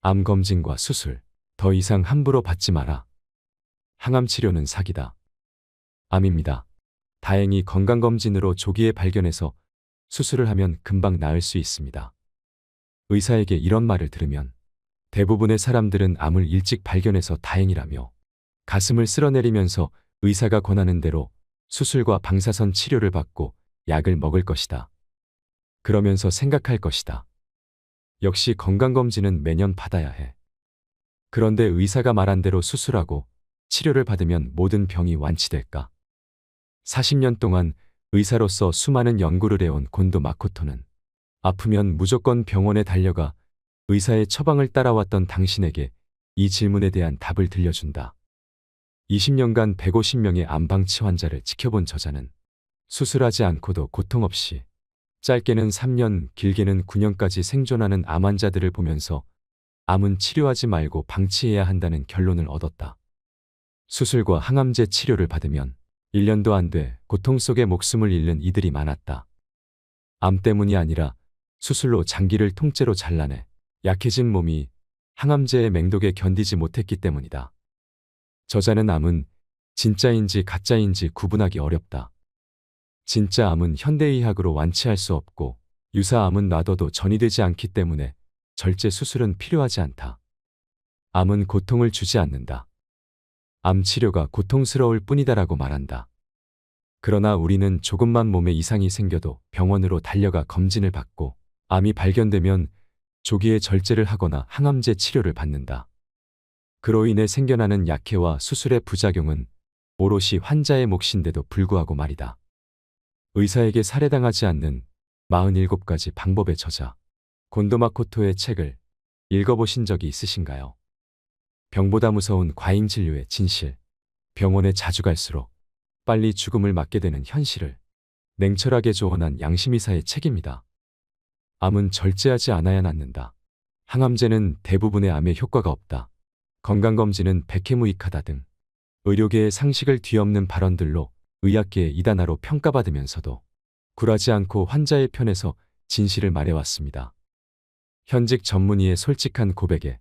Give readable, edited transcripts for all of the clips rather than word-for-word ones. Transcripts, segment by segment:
암 검진과 수술, 더 이상 함부로 받지 마라. 항암 치료는 사기다. 암입니다. 다행히 건강검진으로 조기에 발견해서 수술을 하면 금방 나을 수 있습니다. 의사에게 이런 말을 들으면 대부분의 사람들은 암을 일찍 발견해서 다행이라며 가슴을 쓸어내리면서 의사가 권하는 대로 수술과 방사선 치료를 받고 약을 먹을 것이다. 그러면서 생각할 것이다. 역시 건강검진은 매년 받아야 해. 그런데 의사가 말한 대로 수술하고 치료를 받으면 모든 병이 완치될까? 40년 동안 의사로서 수많은 연구를 해온 곤도 마코토는 아프면 무조건 병원에 달려가 의사의 처방을 따라왔던 당신에게 이 질문에 대한 답을 들려준다. 20년간 150명의 암방치 환자를 지켜본 저자는 수술하지 않고도 고통 없이 짧게는 3년, 길게는 9년까지 생존하는 암 환자들을 보면서 암은 치료하지 말고 방치해야 한다는 결론을 얻었다. 수술과 항암제 치료를 받으면 1년도 안 돼 고통 속에 목숨을 잃는 이들이 많았다. 암 때문이 아니라 수술로 장기를 통째로 잘라내 약해진 몸이 항암제의 맹독에 견디지 못했기 때문이다. 저자는 암은 진짜인지 가짜인지 구분하기 어렵다. 진짜 암은 현대의학으로 완치할 수 없고 유사암은 놔둬도 전이되지 않기 때문에 절제 수술은 필요하지 않다. 암은 고통을 주지 않는다. 암 치료가 고통스러울 뿐이다라고 말한다. 그러나 우리는 조금만 몸에 이상이 생겨도 병원으로 달려가 검진을 받고 암이 발견되면 조기에 절제를 하거나 항암제 치료를 받는다. 그로 인해 생겨나는 약해와 수술의 부작용은 오롯이 환자의 몫인데도 불구하고 말이다. 의사에게 살해당하지 않는 47가지 방법의 저자 곤도 마코토의 책을 읽어보신 적이 있으신가요? 병보다 무서운 과잉 진료의 진실, 병원에 자주 갈수록 빨리 죽음을 맞게 되는 현실을 냉철하게 조언한 양심이사의 책입니다. 암은 절제하지 않아야 낫는다. 항암제는 대부분의 암에 효과가 없다. 건강검진은 백해무익하다 등 의료계의 상식을 뒤엎는 발언들로 의학계의 이단아로 평가받으면서도 굴하지 않고 환자의 편에서 진실을 말해왔습니다. 현직 전문의의 솔직한 고백에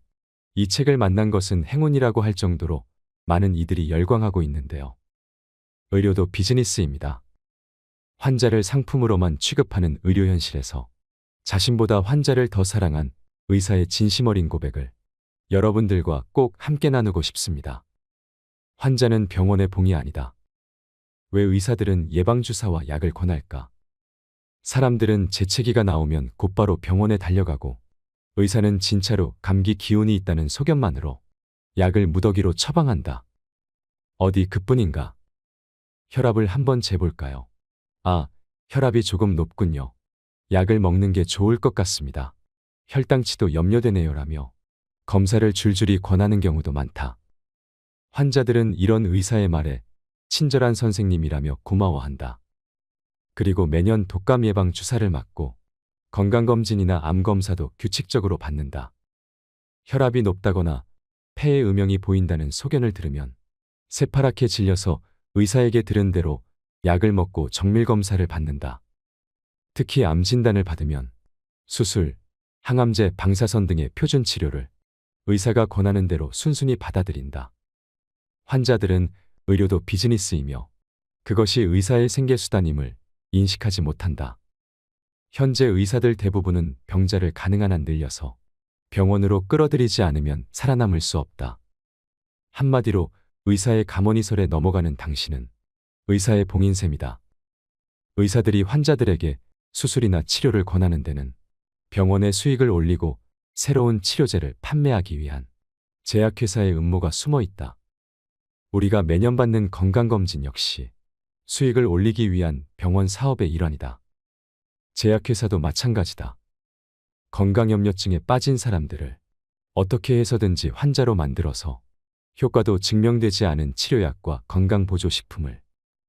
이 책을 만난 것은 행운이라고 할 정도로 많은 이들이 열광하고 있는데요. 의료도 비즈니스입니다. 환자를 상품으로만 취급하는 의료 현실에서 자신보다 환자를 더 사랑한 의사의 진심 어린 고백을 여러분들과 꼭 함께 나누고 싶습니다. 환자는 병원의 봉이 아니다. 왜 의사들은 예방주사와 약을 권할까? 사람들은 재채기가 나오면 곧바로 병원에 달려가고 의사는 진짜로 감기 기운이 있다는 소견만으로 약을 무더기로 처방한다. 어디 그뿐인가? 혈압을 한번 재볼까요? 아, 혈압이 조금 높군요. 약을 먹는 게 좋을 것 같습니다. 혈당치도 염려되네요라며 검사를 줄줄이 권하는 경우도 많다. 환자들은 이런 의사의 말에 친절한 선생님이라며 고마워한다. 그리고 매년 독감 예방 주사를 맞고 건강검진이나 암검사도 규칙적으로 받는다. 혈압이 높다거나 폐에 음영이 보인다는 소견을 들으면 새파랗게 질려서 의사에게 들은 대로 약을 먹고 정밀검사를 받는다. 특히 암 진단을 받으면 수술, 항암제, 방사선 등의 표준 치료를 의사가 권하는 대로 순순히 받아들인다. 환자들은 의료도 비즈니스이며 그것이 의사의 생계수단임을 인식하지 못한다. 현재 의사들 대부분은 병자를 가능한 한 늘려서 병원으로 끌어들이지 않으면 살아남을 수 없다. 한마디로 의사의 가모니설에 넘어가는 당신은 의사의 봉인 셈이다. 의사들이 환자들에게 수술이나 치료를 권하는 데는 병원의 수익을 올리고 새로운 치료제를 판매하기 위한 제약회사의 음모가 숨어 있다. 우리가 매년 받는 건강검진 역시 수익을 올리기 위한 병원 사업의 일환이다. 제약회사도 마찬가지다. 건강염려증에 빠진 사람들을 어떻게 해서든지 환자로 만들어서 효과도 증명되지 않은 치료약과 건강보조식품을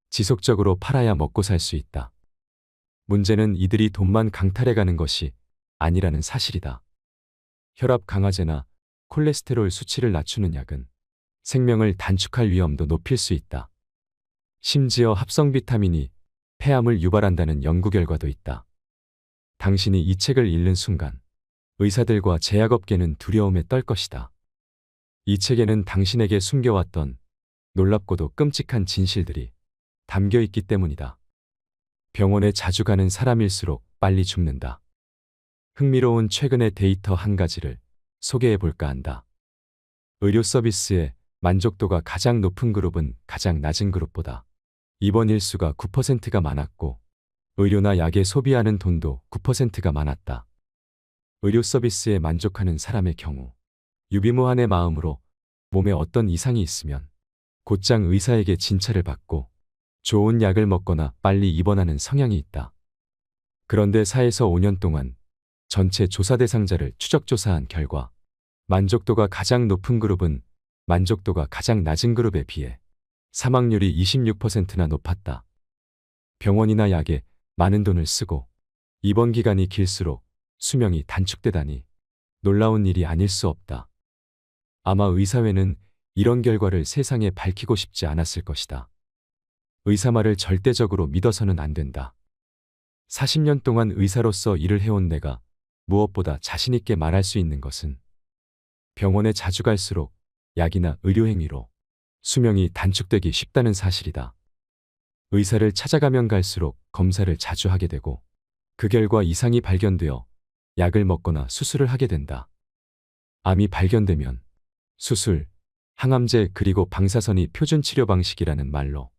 지속적으로 팔아야 먹고 살 수 있다. 문제는 이들이 돈만 강탈해가는 것이 아니라는 사실이다. 혈압 강화제나 콜레스테롤 수치를 낮추는 약은 생명을 단축할 위험도 높일 수 있다. 심지어 합성 비타민이 폐암을 유발한다는 연구 결과도 있다. 당신이 이 책을 읽는 순간 의사들과 제약업계는 두려움에 떨 것이다. 이 책에는 당신에게 숨겨왔던 놀랍고도 끔찍한 진실들이 담겨 있기 때문이다. 병원에 자주 가는 사람일수록 빨리 죽는다. 흥미로운 최근의 데이터 한 가지를 소개해 볼까 한다. 의료 서비스의 만족도가 가장 높은 그룹은 가장 낮은 그룹보다 입원 일수가 9%가 많았고 의료나 약에 소비하는 돈도 9%가 많았다. 의료 서비스에 만족하는 사람의 경우 유비무환의 마음으로 몸에 어떤 이상이 있으면 곧장 의사에게 진찰을 받고 좋은 약을 먹거나 빨리 입원하는 성향이 있다. 그런데 4에서 5년 동안 전체 조사 대상자를 추적 조사한 결과 만족도가 가장 높은 그룹은 만족도가 가장 낮은 그룹에 비해 사망률이 26%나 높았다. 병원이나 약에 많은 돈을 쓰고 입원 기간이 길수록 수명이 단축되다니 놀라운 일이 아닐 수 없다. 아마 의사회는 이런 결과를 세상에 밝히고 싶지 않았을 것이다. 의사 말을 절대적으로 믿어서는 안 된다. 40년 동안 의사로서 일을 해온 내가 무엇보다 자신있게 말할 수 있는 것은 병원에 자주 갈수록 약이나 의료행위로 수명이 단축되기 쉽다는 사실이다. 의사를 찾아가면 갈수록 검사를 자주 하게 되고 그 결과 이상이 발견되어 약을 먹거나 수술을 하게 된다. 암이 발견되면 수술, 항암제 그리고 방사선이 표준 치료 방식이라는 말로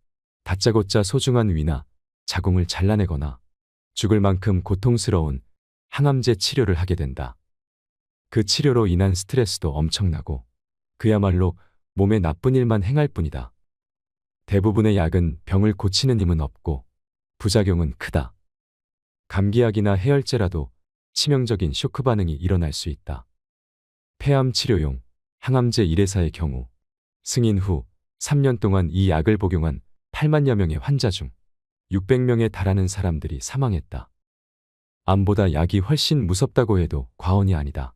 다짜고짜 소중한 위나 자궁을 잘라내거나 죽을 만큼 고통스러운 항암제 치료를 하게 된다. 그 치료로 인한 스트레스도 엄청나고 그야말로 몸에 나쁜 일만 행할 뿐이다. 대부분의 약은 병을 고치는 힘은 없고 부작용은 크다. 감기약이나 해열제라도 치명적인 쇼크 반응이 일어날 수 있다. 폐암 치료용 항암제 1회사의 경우 승인 후 3년 동안 이 약을 복용한 8만여 명의 환자 중 600명에 달하는 사람들이 사망했다. 암보다 약이 훨씬 무섭다고 해도 과언이 아니다.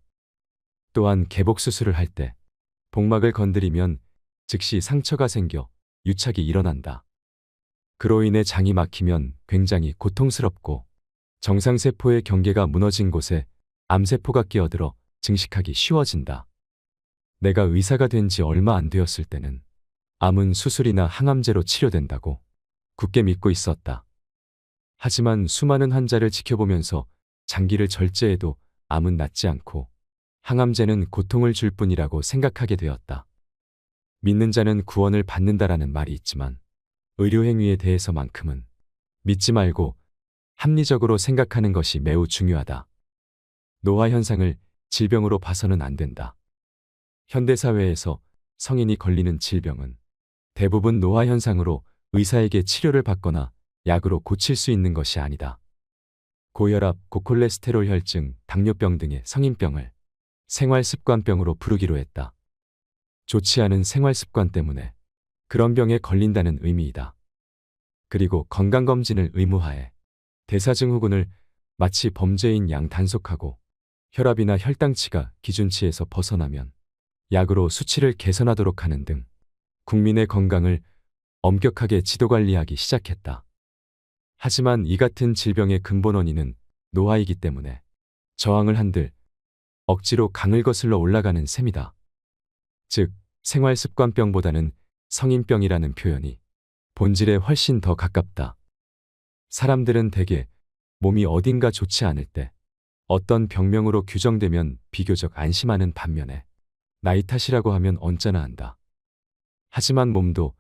또한 개복수술을 할 때 복막을 건드리면 즉시 상처가 생겨 유착이 일어난다. 그로 인해 장이 막히면 굉장히 고통스럽고 정상세포의 경계가 무너진 곳에 암세포가 끼어들어 증식하기 쉬워진다. 내가 의사가 된 지 얼마 안 되었을 때는 암은 수술이나 항암제로 치료된다고 굳게 믿고 있었다. 하지만 수많은 환자를 지켜보면서 장기를 절제해도 암은 낫지 않고 항암제는 고통을 줄 뿐이라고 생각하게 되었다. 믿는 자는 구원을 받는다라는 말이 있지만 의료행위에 대해서만큼은 믿지 말고 합리적으로 생각하는 것이 매우 중요하다. 노화 현상을 질병으로 봐서는 안 된다. 현대사회에서 성인이 걸리는 질병은 대부분 노화 현상으로 의사에게 치료를 받거나 약으로 고칠 수 있는 것이 아니다. 고혈압, 고콜레스테롤 혈증, 당뇨병 등의 성인병을 생활습관병으로 부르기로 했다. 좋지 않은 생활습관 때문에 그런 병에 걸린다는 의미이다. 그리고 건강검진을 의무화해 대사증후군을 마치 범죄인 양 단속하고 혈압이나 혈당치가 기준치에서 벗어나면 약으로 수치를 개선하도록 하는 등 국민의 건강을 엄격하게 지도관리하기 시작했다. 하지만 이 같은 질병의 근본 원인은 노화이기 때문에 저항을 한들 억지로 강을 거슬러 올라가는 셈이다. 즉, 생활습관병보다는 성인병이라는 표현이 본질에 훨씬 더 가깝다. 사람들은 대개 몸이 어딘가 좋지 않을 때 어떤 병명으로 규정되면 비교적 안심하는 반면에 나이 탓이라고 하면 언짢아 한다. 하지만 몸도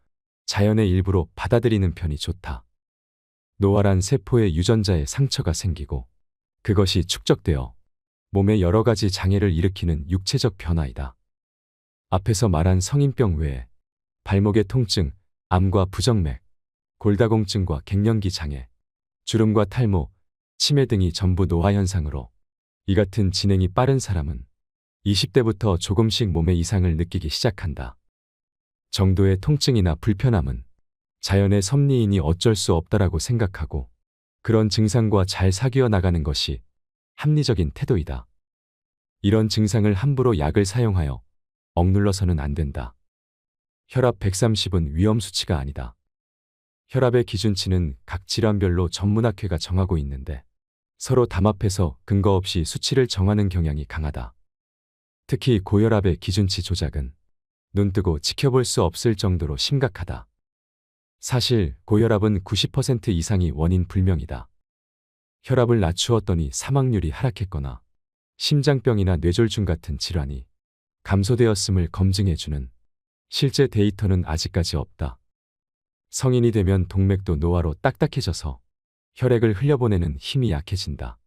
자연의 일부로 받아들이는 편이 좋다. 노화란 세포의 유전자에 상처가 생기고 그것이 축적되어 몸에 여러 가지 장애를 일으키는 육체적 변화이다. 앞에서 말한 성인병 외에 발목의 통증, 암과 부정맥, 골다공증과 갱년기 장애, 주름과 탈모, 치매 등이 전부 노화 현상으로 이 같은 진행이 빠른 사람은 20대부터 조금씩 몸의 이상을 느끼기 시작한다. 정도의 통증이나 불편함은 자연의 섭리이니 어쩔 수 없다라고 생각하고 그런 증상과 잘 사귀어 나가는 것이 합리적인 태도이다. 이런 증상을 함부로 약을 사용하여 억눌러서는 안 된다. 혈압 130은 위험 수치가 아니다. 혈압의 기준치는 각 질환별로 전문학회가 정하고 있는데 서로 담합해서 근거 없이 수치를 정하는 경향이 강하다. 특히 고혈압의 기준치 조작은 눈뜨고 지켜볼 수 없을 정도로 심각하다. 사실 고혈압은 90% 이상이 원인 불명이다. 혈압을 낮추었더니 사망률이 하락했거나 심장병이나 뇌졸중 같은 질환이 감소되었음을 검증해주는 실제 데이터는 아직까지 없다. 성인이 되면 동맥도 노화로 딱딱해져서 혈액을 흘려보내는 힘이 약해진다.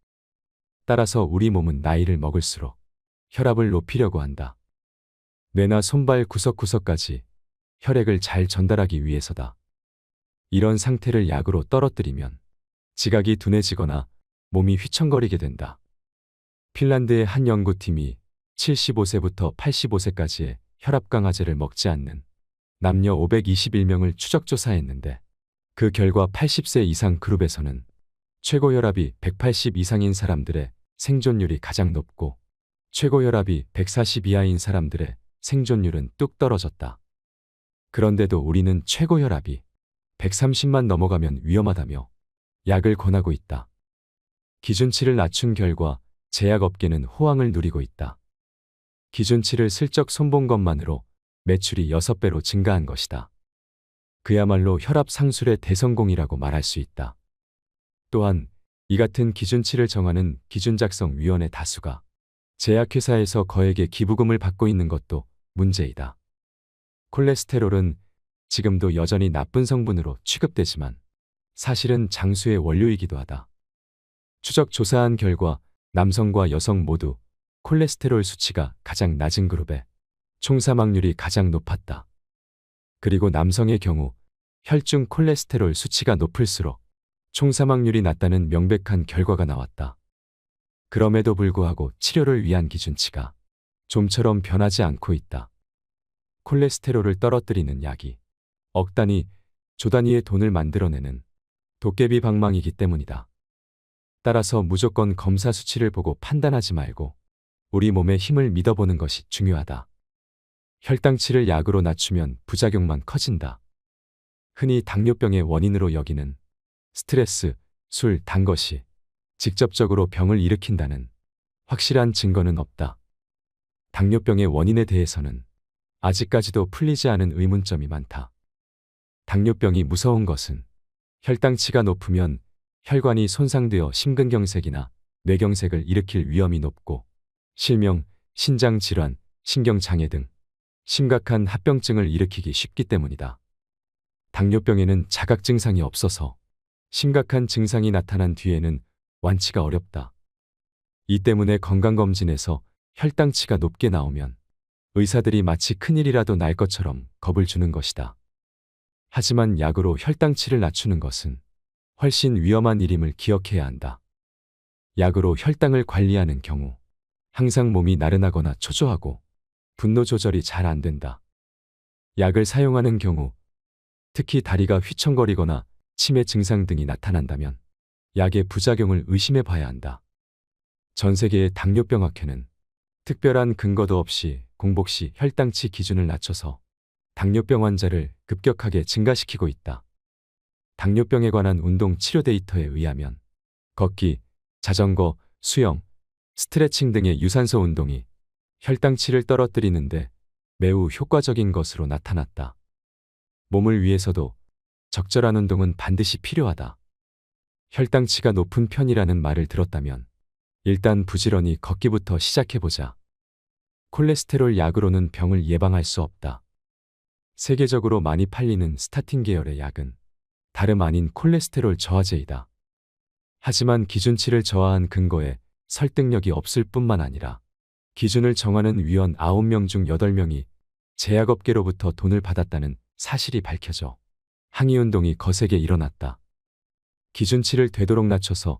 따라서 우리 몸은 나이를 먹을수록 혈압을 높이려고 한다. 뇌나 손발 구석구석까지 혈액을 잘 전달하기 위해서다. 이런 상태를 약으로 떨어뜨리면 지각이 둔해지거나 몸이 휘청거리게 된다. 핀란드의 한 연구팀이 75세부터 85세까지의 혈압 강화제를 먹지 않는 남녀 521명을 추적조사했는데 그 결과 80세 이상 그룹에서는 최고 혈압이 180 이상인 사람들의 생존율이 가장 높고 최고 혈압이 140 이하인 사람들의 생존율은 뚝 떨어졌다. 그런데도 우리는 최고 혈압이 130만 넘어가면 위험하다며 약을 권하고 있다. 기준치를 낮춘 결과 제약업계는 호황을 누리고 있다. 기준치를 슬쩍 손본 것만으로 매출이 6배로 증가한 것이다. 그야말로 혈압 상술의 대성공이라고 말할 수 있다. 또한 이 같은 기준치를 정하는 기준작성위원회 다수가 제약회사에서 거액의 기부금을 받고 있는 것도 문제이다. 콜레스테롤은 지금도 여전히 나쁜 성분으로 취급되지만 사실은 장수의 원료이기도 하다. 추적 조사한 결과 남성과 여성 모두 콜레스테롤 수치가 가장 낮은 그룹에 총사망률이 가장 높았다. 그리고 남성의 경우 혈중 콜레스테롤 수치가 높을수록 총사망률이 낮다는 명백한 결과가 나왔다. 그럼에도 불구하고 치료를 위한 기준치가 좀처럼 변하지 않고 있다. 콜레스테롤을 떨어뜨리는 약이 억 단위, 조 단위의 돈을 만들어내는 도깨비 방망이기 때문이다. 따라서 무조건 검사 수치를 보고 판단하지 말고 우리 몸의 힘을 믿어보는 것이 중요하다. 혈당치를 약으로 낮추면 부작용만 커진다. 흔히 당뇨병의 원인으로 여기는 스트레스, 술, 단 것이 직접적으로 병을 일으킨다는 확실한 증거는 없다. 당뇨병의 원인에 대해서는 아직까지도 풀리지 않은 의문점이 많다. 당뇨병이 무서운 것은 혈당치가 높으면 혈관이 손상되어 심근경색이나 뇌경색을 일으킬 위험이 높고 실명, 신장질환, 신경장애 등 심각한 합병증을 일으키기 쉽기 때문이다. 당뇨병에는 자각 증상이 없어서 심각한 증상이 나타난 뒤에는 완치가 어렵다. 이 때문에 건강검진에서 혈당치가 높게 나오면 의사들이 마치 큰일이라도 날 것처럼 겁을 주는 것이다. 하지만 약으로 혈당치를 낮추는 것은 훨씬 위험한 일임을 기억해야 한다. 약으로 혈당을 관리하는 경우 항상 몸이 나른하거나 초조하고 분노 조절이 잘 안 된다. 약을 사용하는 경우 특히 다리가 휘청거리거나 치매 증상 등이 나타난다면 약의 부작용을 의심해 봐야 한다. 전 세계의 당뇨병학회는 특별한 근거도 없이 공복 시 혈당치 기준을 낮춰서 당뇨병 환자를 급격하게 증가시키고 있다. 당뇨병에 관한 운동 치료 데이터에 의하면 걷기, 자전거, 수영, 스트레칭 등의 유산소 운동이 혈당치를 떨어뜨리는데 매우 효과적인 것으로 나타났다. 몸을 위해서도 적절한 운동은 반드시 필요하다. 혈당치가 높은 편이라는 말을 들었다면 일단 부지런히 걷기부터 시작해보자. 콜레스테롤 약으로는 병을 예방할 수 없다. 세계적으로 많이 팔리는 스타틴 계열의 약은 다름 아닌 콜레스테롤 저하제이다. 하지만 기준치를 저하한 근거에 설득력이 없을 뿐만 아니라 기준을 정하는 위원 9명 중 8명이 제약업계로부터 돈을 받았다는 사실이 밝혀져 항의운동이 거세게 일어났다. 기준치를 되도록 낮춰서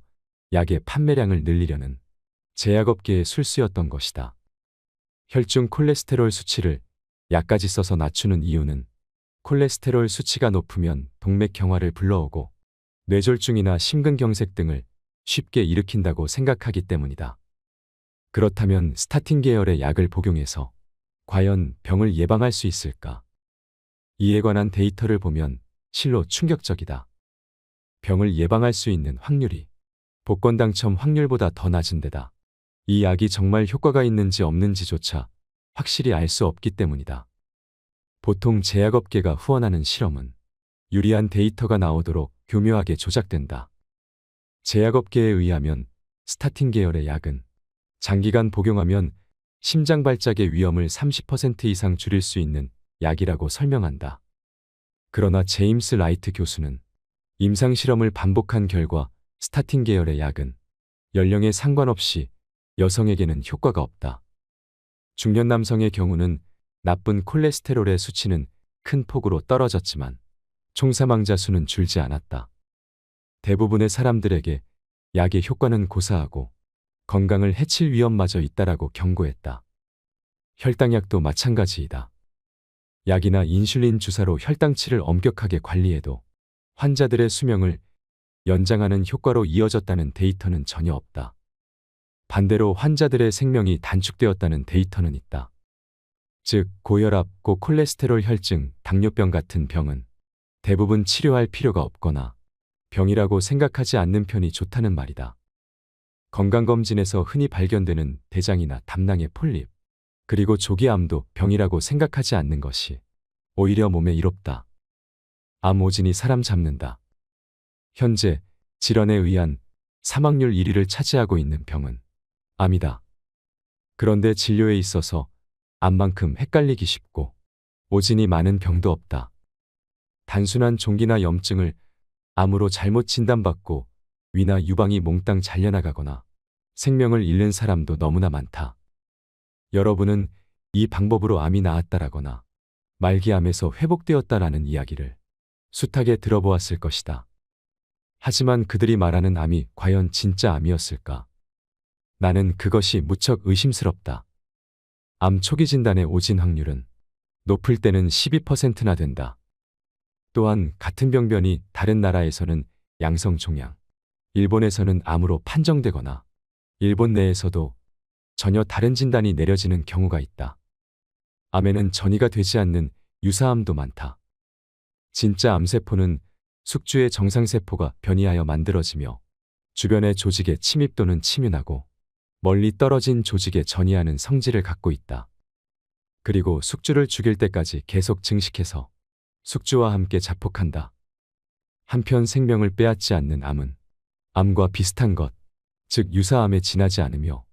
약의 판매량을 늘리려는 제약업계의 술수였던 것이다. 혈중 콜레스테롤 수치를 약까지 써서 낮추는 이유는 콜레스테롤 수치가 높으면 동맥경화를 불러오고 뇌졸중이나 심근경색 등을 쉽게 일으킨다고 생각하기 때문이다. 그렇다면 스타틴 계열의 약을 복용해서 과연 병을 예방할 수 있을까? 이에 관한 데이터를 보면 실로 충격적이다. 병을 예방할 수 있는 확률이 복권 당첨 확률보다 더 낮은 데다 이 약이 정말 효과가 있는지 없는지조차 확실히 알 수 없기 때문이다. 보통 제약업계가 후원하는 실험은 유리한 데이터가 나오도록 교묘하게 조작된다. 제약업계에 의하면 스타틴 계열의 약은 장기간 복용하면 심장 발작의 위험을 30% 이상 줄일 수 있는 약이라고 설명한다. 그러나 제임스 라이트 교수는 임상실험을 반복한 결과 스타틴 계열의 약은 연령에 상관없이 여성에게는 효과가 없다. 중년 남성의 경우는 나쁜 콜레스테롤의 수치는 큰 폭으로 떨어졌지만 총사망자 수는 줄지 않았다. 대부분의 사람들에게 약의 효과는 고사하고 건강을 해칠 위험마저 있다라고 경고했다. 혈당약도 마찬가지이다. 약이나 인슐린 주사로 혈당치를 엄격하게 관리해도 환자들의 수명을 연장하는 효과로 이어졌다는 데이터는 전혀 없다. 반대로 환자들의 생명이 단축되었다는 데이터는 있다. 즉, 고혈압, 고콜레스테롤 혈증, 당뇨병 같은 병은 대부분 치료할 필요가 없거나 병이라고 생각하지 않는 편이 좋다는 말이다. 건강검진에서 흔히 발견되는 대장이나 담낭의 폴립, 그리고 조기암도 병이라고 생각하지 않는 것이 오히려 몸에 이롭다. 암 오진이 사람 잡는다. 현재 질환에 의한 사망률 1위를 차지하고 있는 병은 암이다. 그런데 진료에 있어서 암만큼 헷갈리기 쉽고 오진이 많은 병도 없다. 단순한 종기나 염증을 암으로 잘못 진단받고 위나 유방이 몽땅 잘려나가거나 생명을 잃는 사람도 너무나 많다. 여러분은 이 방법으로 암이 나았다라거나 말기암에서 회복되었다라는 이야기를 숱하게 들어보았을 것이다. 하지만 그들이 말하는 암이 과연 진짜 암이었을까? 나는 그것이 무척 의심스럽다. 암 초기 진단의 오진 확률은 높을 때는 12%나 된다. 또한 같은 병변이 다른 나라에서는 양성 종양, 일본에서는 암으로 판정되거나 일본 내에서도 전혀 다른 진단이 내려지는 경우가 있다. 암에는 전이가 되지 않는 유사암도 많다. 진짜 암세포는 숙주의 정상세포가 변이하여 만들어지며 주변의 조직에 침입 또는 침윤하고 멀리 떨어진 조직에 전이하는 성질을 갖고 있다. 그리고 숙주를 죽일 때까지 계속 증식해서 숙주와 함께 자폭한다. 한편 생명을 빼앗지 않는 암은 암과 비슷한 것, 즉 유사암에 지나지 않으며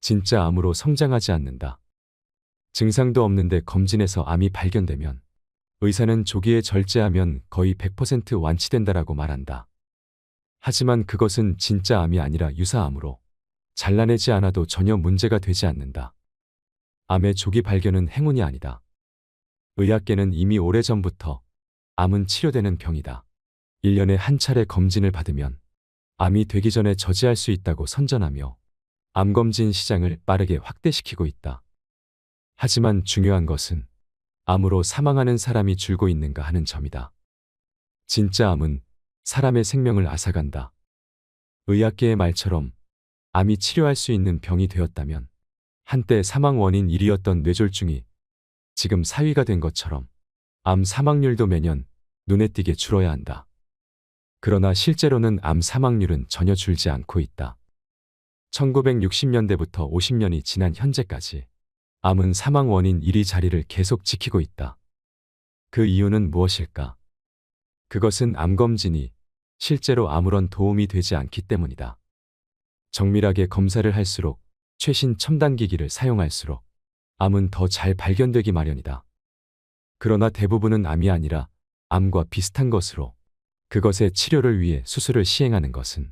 진짜 암으로 성장하지 않는다. 증상도 없는데 검진에서 암이 발견되면 의사는 조기에 절제하면 거의 100% 완치된다라고 말한다. 하지만 그것은 진짜 암이 아니라 유사암으로 잘라내지 않아도 전혀 문제가 되지 않는다. 암의 조기 발견은 행운이 아니다. 의학계는 이미 오래전부터 암은 치료되는 병이다. 1년에 한 차례 검진을 받으면 암이 되기 전에 저지할 수 있다고 선전하며 암검진 시장을 빠르게 확대시키고 있다. 하지만 중요한 것은 암으로 사망하는 사람이 줄고 있는가 하는 점이다. 진짜 암은 사람의 생명을 앗아간다. 의학계의 말처럼 암이 치료할 수 있는 병이 되었다면 한때 사망 원인 1위였던 뇌졸중이 지금 4위가 된 것처럼 암 사망률도 매년 눈에 띄게 줄어야 한다. 그러나 실제로는 암 사망률은 전혀 줄지 않고 있다. 1960년대부터 50년이 지난 현재까지 암은 사망 원인 1위 자리를 계속 지키고 있다. 그 이유는 무엇일까? 그것은 암검진이 실제로 아무런 도움이 되지 않기 때문이다. 정밀하게 검사를 할수록 최신 첨단 기기를 사용할수록 암은 더 잘 발견되기 마련이다. 그러나 대부분은 암이 아니라 암과 비슷한 것으로 그것의 치료를 위해 수술을 시행하는 것은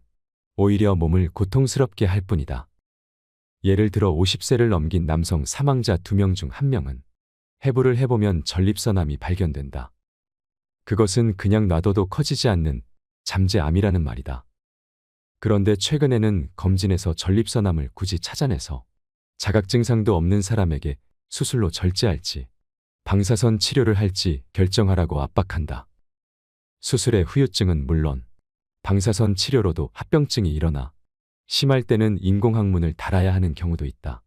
오히려 몸을 고통스럽게 할 뿐이다. 예를 들어 50세를 넘긴 남성 사망자 2명 중 1명은 해부를 해보면 전립선암이 발견된다. 그것은 그냥 놔둬도 커지지 않는 잠재암이라는 말이다. 그런데 최근에는 검진에서 전립선암을 굳이 찾아내서 자각 증상도 없는 사람에게 수술로 절제할지 방사선 치료를 할지 결정하라고 압박한다. 수술의 후유증은 물론 방사선 치료로도 합병증이 일어나 심할 때는 인공항문을 달아야 하는 경우도 있다.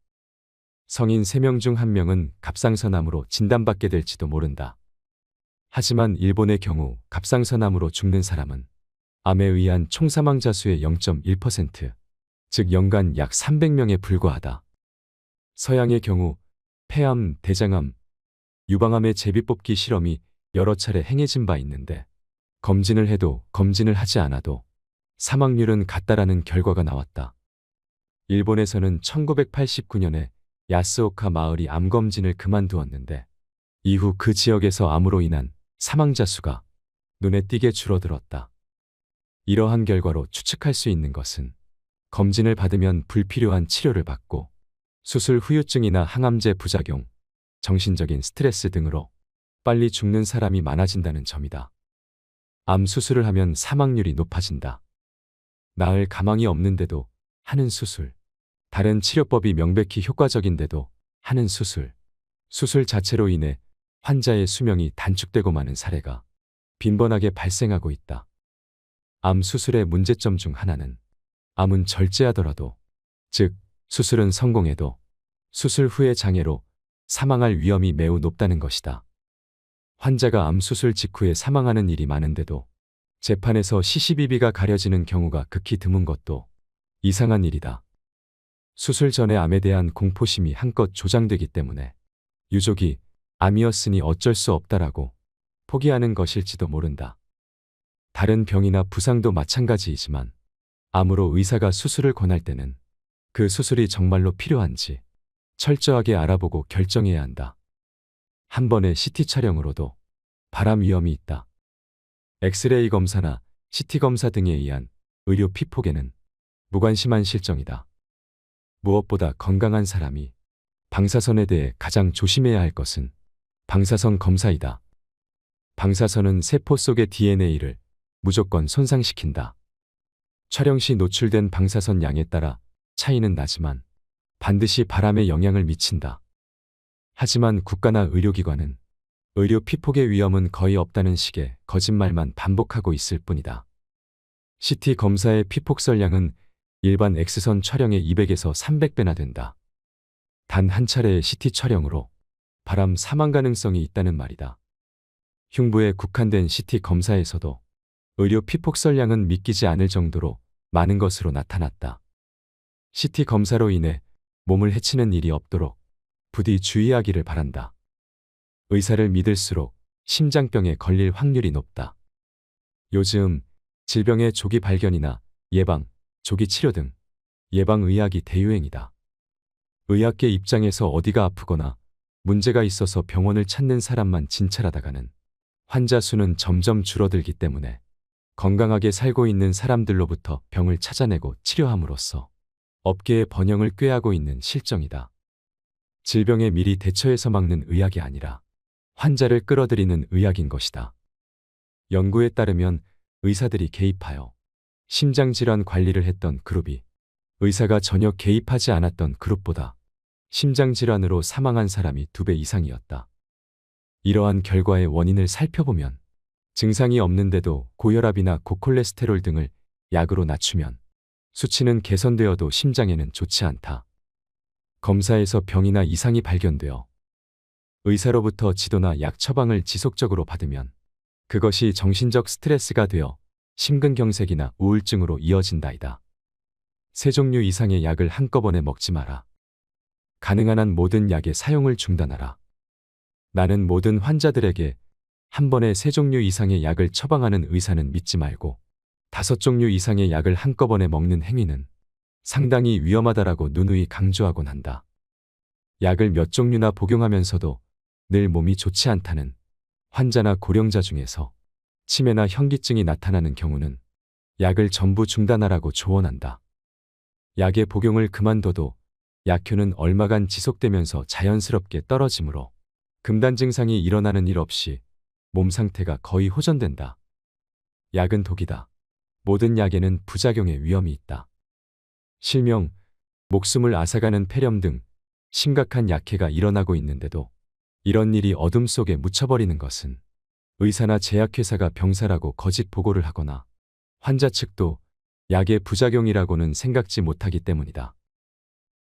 성인 3명 중 1명은 갑상선암으로 진단받게 될지도 모른다. 하지만 일본의 경우 갑상선암으로 죽는 사람은 암에 의한 총 사망자 수의 0.1%, 즉 연간 약 300명에 불과하다. 서양의 경우 폐암, 대장암, 유방암의 제비뽑기 실험이 여러 차례 행해진 바 있는데 검진을 해도 검진을 하지 않아도 사망률은 같다라는 결과가 나왔다. 일본에서는 1989년에 야스오카 마을이 암검진을 그만두었는데 이후 그 지역에서 암으로 인한 사망자 수가 눈에 띄게 줄어들었다. 이러한 결과로 추측할 수 있는 것은 검진을 받으면 불필요한 치료를 받고 수술 후유증이나 항암제 부작용, 정신적인 스트레스 등으로 빨리 죽는 사람이 많아진다는 점이다. 암 수술을 하면 사망률이 높아진다. 나을 가망이 없는데도 하는 수술, 다른 치료법이 명백히 효과적인데도 하는 수술, 수술 자체로 인해 환자의 수명이 단축되고 마는 사례가 빈번하게 발생하고 있다. 암 수술의 문제점 중 하나는 암은 절제하더라도, 즉 수술은 성공해도 수술 후의 장애로 사망할 위험이 매우 높다는 것이다. 환자가 암 수술 직후에 사망하는 일이 많은데도 재판에서 시시비비가 가려지는 경우가 극히 드문 것도 이상한 일이다. 수술 전에 암에 대한 공포심이 한껏 조장되기 때문에 유족이 암이었으니 어쩔 수 없다라고 포기하는 것일지도 모른다. 다른 병이나 부상도 마찬가지이지만 암으로 의사가 수술을 권할 때는 그 수술이 정말로 필요한지 철저하게 알아보고 결정해야 한다. 한 번의 CT 촬영으로도 발암 위험이 있다. 엑스레이 검사나 CT 검사 등에 의한 의료 피폭에는 무관심한 실정이다. 무엇보다 건강한 사람이 방사선에 대해 가장 조심해야 할 것은 방사선 검사이다. 방사선은 세포 속의 DNA를 무조건 손상시킨다. 촬영 시 노출된 방사선 양에 따라 차이는 나지만 반드시 발암에 영향을 미친다. 하지만 국가나 의료기관은 의료 피폭의 위험은 거의 없다는 식의 거짓말만 반복하고 있을 뿐이다. CT 검사의 피폭설량은 일반 X선 촬영의 200에서 300배나 된다. 단 한 차례의 CT 촬영으로 발암 사망 가능성이 있다는 말이다. 흉부에 국한된 CT 검사에서도 의료 피폭설량은 믿기지 않을 정도로 많은 것으로 나타났다. CT 검사로 인해 몸을 해치는 일이 없도록 부디 주의하기를 바란다. 의사를 믿을수록 심장병에 걸릴 확률이 높다. 요즘 질병의 조기 발견이나 예방, 조기 치료 등 예방의학이 대유행이다. 의학계 입장에서 어디가 아프거나 문제가 있어서 병원을 찾는 사람만 진찰하다가는 환자 수는 점점 줄어들기 때문에 건강하게 살고 있는 사람들로부터 병을 찾아내고 치료함으로써 업계의 번영을 꾀하고 있는 실정이다. 질병에 미리 대처해서 막는 의학이 아니라 환자를 끌어들이는 의학인 것이다. 연구에 따르면 의사들이 개입하여 심장질환 관리를 했던 그룹이 의사가 전혀 개입하지 않았던 그룹보다 심장질환으로 사망한 사람이 2배 이상이었다. 이러한 결과의 원인을 살펴보면 증상이 없는데도 고혈압이나 고콜레스테롤 등을 약으로 낮추면 수치는 개선되어도 심장에는 좋지 않다. 검사에서 병이나 이상이 발견되어 의사로부터 지도나 약 처방을 지속적으로 받으면 그것이 정신적 스트레스가 되어 심근경색이나 우울증으로 이어진다이다. 3종류 이상의 약을 한꺼번에 먹지 마라. 가능한 한 모든 약의 사용을 중단하라. 나는 모든 환자들에게 한 번에 3종류 이상의 약을 처방하는 의사는 믿지 말고 5종류 이상의 약을 한꺼번에 먹는 행위는 상당히 위험하다라고 누누이 강조하곤 한다. 약을 몇 종류나 복용하면서도 늘 몸이 좋지 않다는 환자나 고령자 중에서 치매나 현기증이 나타나는 경우는 약을 전부 중단하라고 조언한다. 약의 복용을 그만둬도 약효는 얼마간 지속되면서 자연스럽게 떨어지므로 금단 증상이 일어나는 일 없이 몸 상태가 거의 호전된다. 약은 독이다. 모든 약에는 부작용의 위험이 있다. 실명, 목숨을 앗아가는 폐렴 등 심각한 약해가 일어나고 있는데도 이런 일이 어둠 속에 묻혀버리는 것은 의사나 제약회사가 병사라고 거짓 보고를 하거나 환자 측도 약의 부작용이라고는 생각지 못하기 때문이다.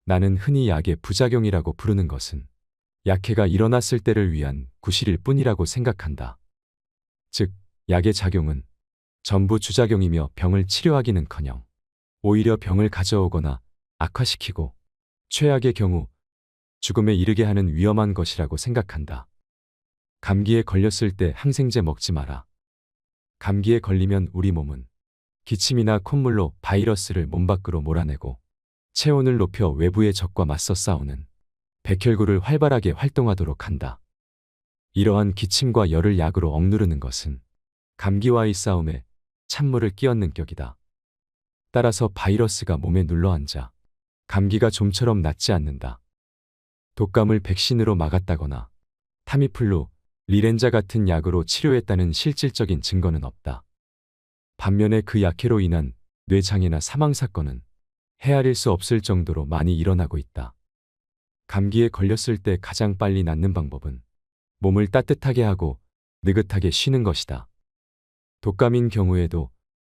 나는 흔히 약의 부작용이라고 부르는 것은 약해가 일어났을 때를 위한 구실일 뿐이라고 생각한다. 즉, 약의 작용은 전부 주작용이며 병을 치료하기는커녕 오히려 병을 가져오거나 악화시키고 최악의 경우 죽음에 이르게 하는 위험한 것이라고 생각한다. 감기에 걸렸을 때 항생제 먹지 마라. 감기에 걸리면 우리 몸은 기침이나 콧물로 바이러스를 몸 밖으로 몰아내고 체온을 높여 외부의 적과 맞서 싸우는 백혈구를 활발하게 활동하도록 한다. 이러한 기침과 열을 약으로 억누르는 것은 감기와의 싸움에 찬물을 끼얹는 격이다. 따라서 바이러스가 몸에 눌러앉아 감기가 좀처럼 낫지 않는다. 독감을 백신으로 막았다거나 타미플루, 리렌자 같은 약으로 치료했다는 실질적인 증거는 없다. 반면에 그 약해로 인한 뇌장애나 사망 사건은 헤아릴 수 없을 정도로 많이 일어나고 있다. 감기에 걸렸을 때 가장 빨리 낫는 방법은 몸을 따뜻하게 하고 느긋하게 쉬는 것이다. 독감인 경우에도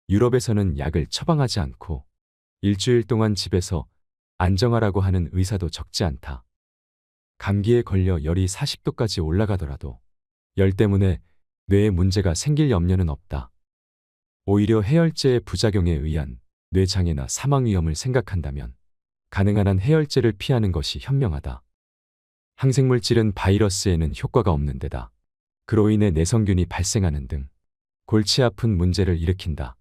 유럽에서는 약을 처방하지 않고 일주일 동안 집에서 안정하라고 하는 의사도 적지 않다. 감기에 걸려 열이 40도까지 올라가더라도 열 때문에 뇌에 문제가 생길 염려는 없다. 오히려 해열제의 부작용에 의한 뇌장애나 사망 위험을 생각한다면 가능한 한 해열제를 피하는 것이 현명하다. 항생물질은 바이러스에는 효과가 없는 데다 그로 인해 내성균이 발생하는 등 골치 아픈 문제를 일으킨다.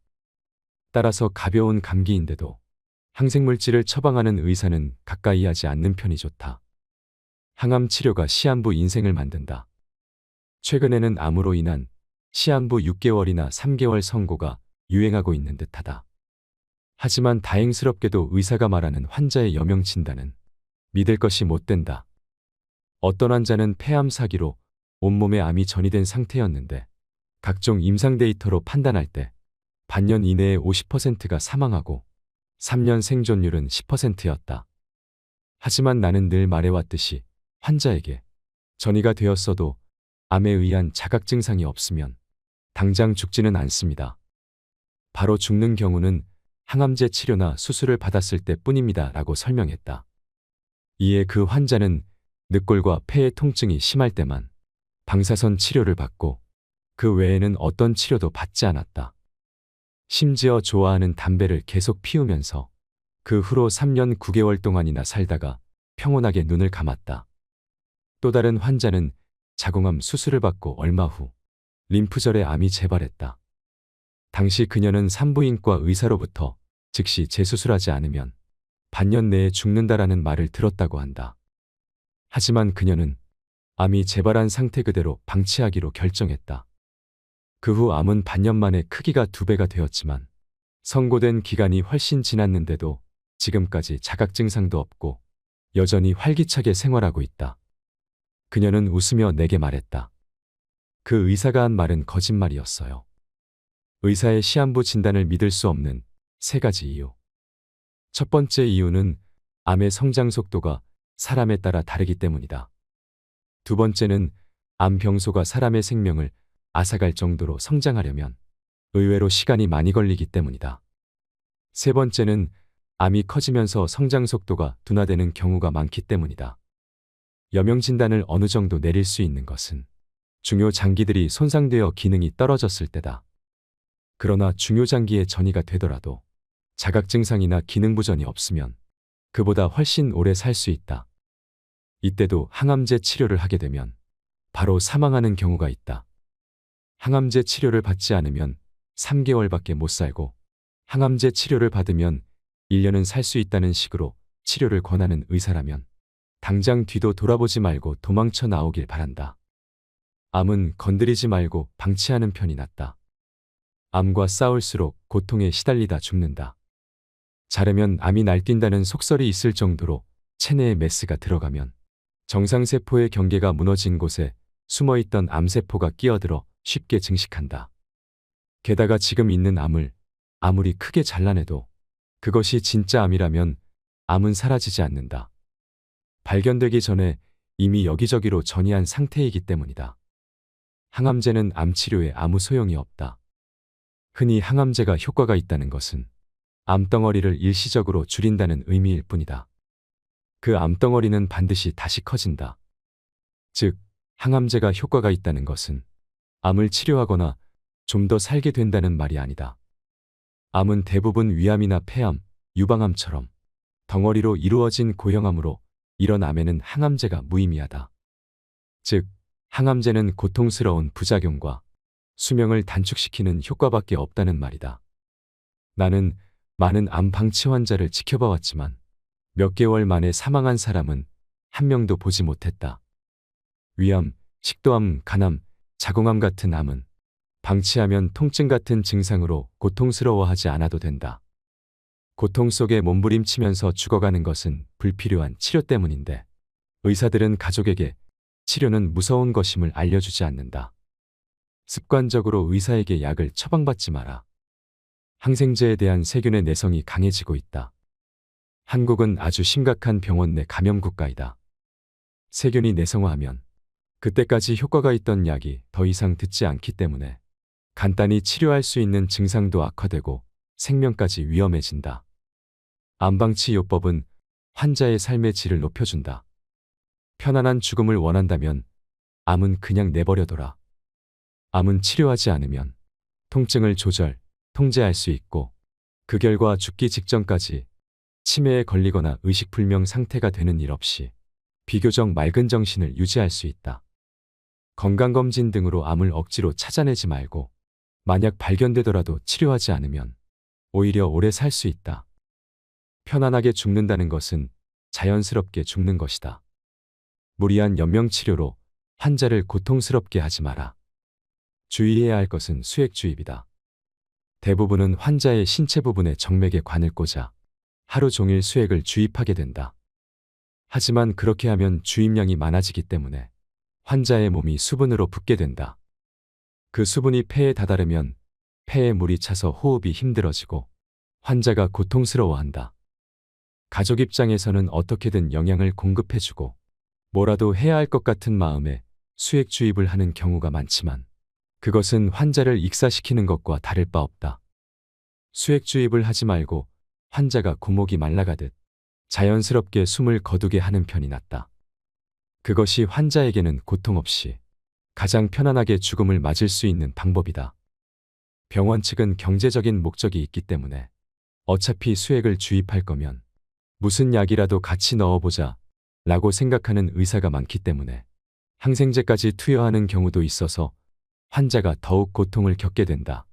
따라서 가벼운 감기인데도 항생물질을 처방하는 의사는 가까이 하지 않는 편이 좋다. 항암 치료가 시한부 인생을 만든다. 최근에는 암으로 인한 시한부 6개월이나 3개월 선고가 유행하고 있는 듯하다. 하지만 다행스럽게도 의사가 말하는 환자의 여명 진단은 믿을 것이 못 된다. 어떤 환자는 폐암 사기로 온몸에 암이 전이된 상태였는데 각종 임상 데이터로 판단할 때 반년 이내에 50%가 사망하고 3년 생존율은 10%였다. 하지만 나는 늘 말해왔듯이 환자에게 전이가 되었어도 암에 의한 자각 증상이 없으면 당장 죽지는 않습니다. 바로 죽는 경우는 항암제 치료나 수술을 받았을 때뿐입니다. 라고 설명했다. 이에 그 환자는 늑골과 폐의 통증이 심할 때만 방사선 치료를 받고 그 외에는 어떤 치료도 받지 않았다. 심지어 좋아하는 담배를 계속 피우면서 그 후로 3년 9개월 동안이나 살다가 평온하게 눈을 감았다. 또 다른 환자는 자궁암 수술을 받고 얼마 후 림프절에 암이 재발했다. 당시 그녀는 산부인과 의사로부터 즉시 재수술하지 않으면 반년 내에 죽는다라는 말을 들었다고 한다. 하지만 그녀는 암이 재발한 상태 그대로 방치하기로 결정했다. 그 후 암은 반년 만에 크기가 2배가 되었지만 선고된 기간이 훨씬 지났는데도 지금까지 자각 증상도 없고 여전히 활기차게 생활하고 있다. 그녀는 웃으며 내게 말했다. 그 의사가 한 말은 거짓말이었어요. 의사의 시한부 진단을 믿을 수 없는 3가지 이유. 첫 번째 이유는 암의 성장 속도가 사람에 따라 다르기 때문이다. 두 번째는 암 병소가 사람의 생명을 앗아갈 정도로 성장하려면 의외로 시간이 많이 걸리기 때문이다. 세 번째는 암이 커지면서 성장 속도가 둔화되는 경우가 많기 때문이다. 여명 진단을 어느 정도 내릴 수 있는 것은 중요 장기들이 손상되어 기능이 떨어졌을 때다. 그러나 중요 장기에 전이가 되더라도 자각 증상이나 기능 부전이 없으면 그보다 훨씬 오래 살 수 있다. 이때도 항암제 치료를 하게 되면 바로 사망하는 경우가 있다. 항암제 치료를 받지 않으면 3개월밖에 못 살고 항암제 치료를 받으면 1년은 살 수 있다는 식으로 치료를 권하는 의사라면 당장 뒤도 돌아보지 말고 도망쳐 나오길 바란다. 암은 건드리지 말고 방치하는 편이 낫다. 암과 싸울수록 고통에 시달리다 죽는다. 자려면 암이 날뛴다는 속설이 있을 정도로 체내에 메스가 들어가면 정상세포의 경계가 무너진 곳에 숨어있던 암세포가 끼어들어 쉽게 증식한다. 게다가 지금 있는 암을 아무리 크게 잘라내도 그것이 진짜 암이라면 암은 사라지지 않는다. 발견되기 전에 이미 여기저기로 전이한 상태이기 때문이다. 항암제는 암 치료에 아무 소용이 없다. 흔히 항암제가 효과가 있다는 것은 암덩어리를 일시적으로 줄인다는 의미일 뿐이다. 그 암덩어리는 반드시 다시 커진다. 즉, 항암제가 효과가 있다는 것은 암을 치료하거나 좀 더 살게 된다는 말이 아니다. 암은 대부분 위암이나 폐암, 유방암처럼 덩어리로 이루어진 고형암으로 이런 암에는 항암제가 무의미하다. 즉, 항암제는 고통스러운 부작용과 수명을 단축시키는 효과밖에 없다는 말이다. 나는 많은 암 방치 환자를 지켜봐 왔지만 몇 개월 만에 사망한 사람은 한 명도 보지 못했다. 위암, 식도암, 간암, 자궁암 같은 암은 방치하면 통증 같은 증상으로 고통스러워하지 않아도 된다. 고통 속에 몸부림치면서 죽어가는 것은 불필요한 치료 때문인데 의사들은 가족에게 치료는 무서운 것임을 알려주지 않는다. 습관적으로 의사에게 약을 처방받지 마라. 항생제에 대한 세균의 내성이 강해지고 있다. 한국은 아주 심각한 병원 내 감염 국가이다. 세균이 내성화하면 그때까지 효과가 있던 약이 더 이상 듣지 않기 때문에 간단히 치료할 수 있는 증상도 악화되고 생명까지 위험해진다. 암방치 요법은 환자의 삶의 질을 높여준다. 편안한 죽음을 원한다면 암은 그냥 내버려둬라. 암은 치료하지 않으면 통증을 통제할 수 있고 그 결과 죽기 직전까지 치매에 걸리거나 의식불명 상태가 되는 일 없이 비교적 맑은 정신을 유지할 수 있다. 건강검진 등으로 암을 억지로 찾아내지 말고 만약 발견되더라도 치료하지 않으면 오히려 오래 살 수 있다. 편안하게 죽는다는 것은 자연스럽게 죽는 것이다. 무리한 연명치료로 환자를 고통스럽게 하지 마라. 주의해야 할 것은 수액주입이다. 대부분은 환자의 신체 부분에 정맥에 관을 꽂아 하루 종일 수액을 주입하게 된다. 하지만 그렇게 하면 주입량이 많아지기 때문에 환자의 몸이 수분으로 붓게 된다. 그 수분이 폐에 다다르면 폐에 물이 차서 호흡이 힘들어지고 환자가 고통스러워한다. 가족 입장에서는 어떻게든 영양을 공급해주고 뭐라도 해야 할 것 같은 마음에 수액 주입을 하는 경우가 많지만 그것은 환자를 익사시키는 것과 다를 바 없다. 수액 주입을 하지 말고 환자가 구목이 말라가듯 자연스럽게 숨을 거두게 하는 편이 낫다. 그것이 환자에게는 고통 없이 가장 편안하게 죽음을 맞을 수 있는 방법이다. 병원 측은 경제적인 목적이 있기 때문에 어차피 수액을 주입할 거면 무슨 약이라도 같이 넣어보자 라고 생각하는 의사가 많기 때문에 항생제까지 투여하는 경우도 있어서 환자가 더욱 고통을 겪게 된다.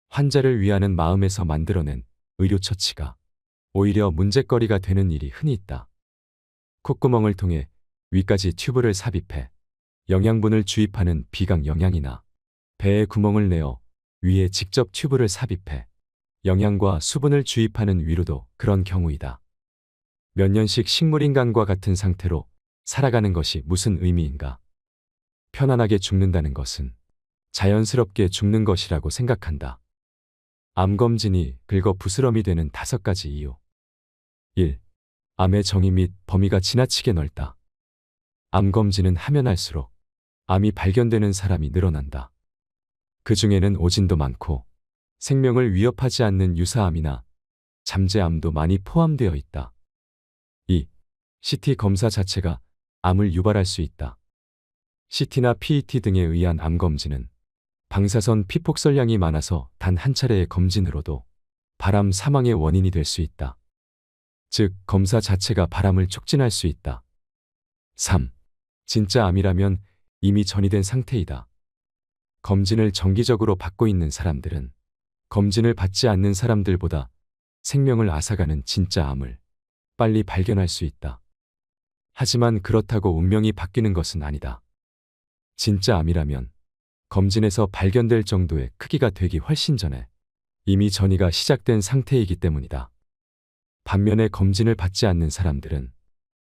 환자를 위하는 마음에서 만들어낸 의료처치가 오히려 문제거리가 되는 일이 흔히 있다. 콧구멍을 통해 위까지 튜브를 삽입해 영양분을 주입하는 비강 영양이나 배에 구멍을 내어 위에 직접 튜브를 삽입해 영양과 수분을 주입하는 위로도 그런 경우이다. 몇 년씩 식물인간과 같은 상태로 살아가는 것이 무슨 의미인가? 편안하게 죽는다는 것은 자연스럽게 죽는 것이라고 생각한다. 암검진이 긁어 부스럼이 되는 5가지 이유. 1. 암의 정의 및 범위가 지나치게 넓다. 암검진은 하면 할수록 암이 발견되는 사람이 늘어난다. 그 중에는 오진도 많고 생명을 위협하지 않는 유사암이나 잠재암도 많이 포함되어 있다. 2. CT 검사 자체가 암을 유발할 수 있다. CT나 PET 등에 의한 암검진은 방사선 피폭설량이 많아서 단 한 차례의 검진으로도 발암 사망의 원인이 될 수 있다. 즉, 검사 자체가 발암을 촉진할 수 있다. 3. 진짜 암이라면 이미 전이된 상태이다. 검진을 정기적으로 받고 있는 사람들은 검진을 받지 않는 사람들보다 생명을 앗아가는 진짜 암을 빨리 발견할 수 있다. 하지만 그렇다고 운명이 바뀌는 것은 아니다. 진짜 암이라면 검진에서 발견될 정도의 크기가 되기 훨씬 전에 이미 전이가 시작된 상태이기 때문이다. 반면에 검진을 받지 않는 사람들은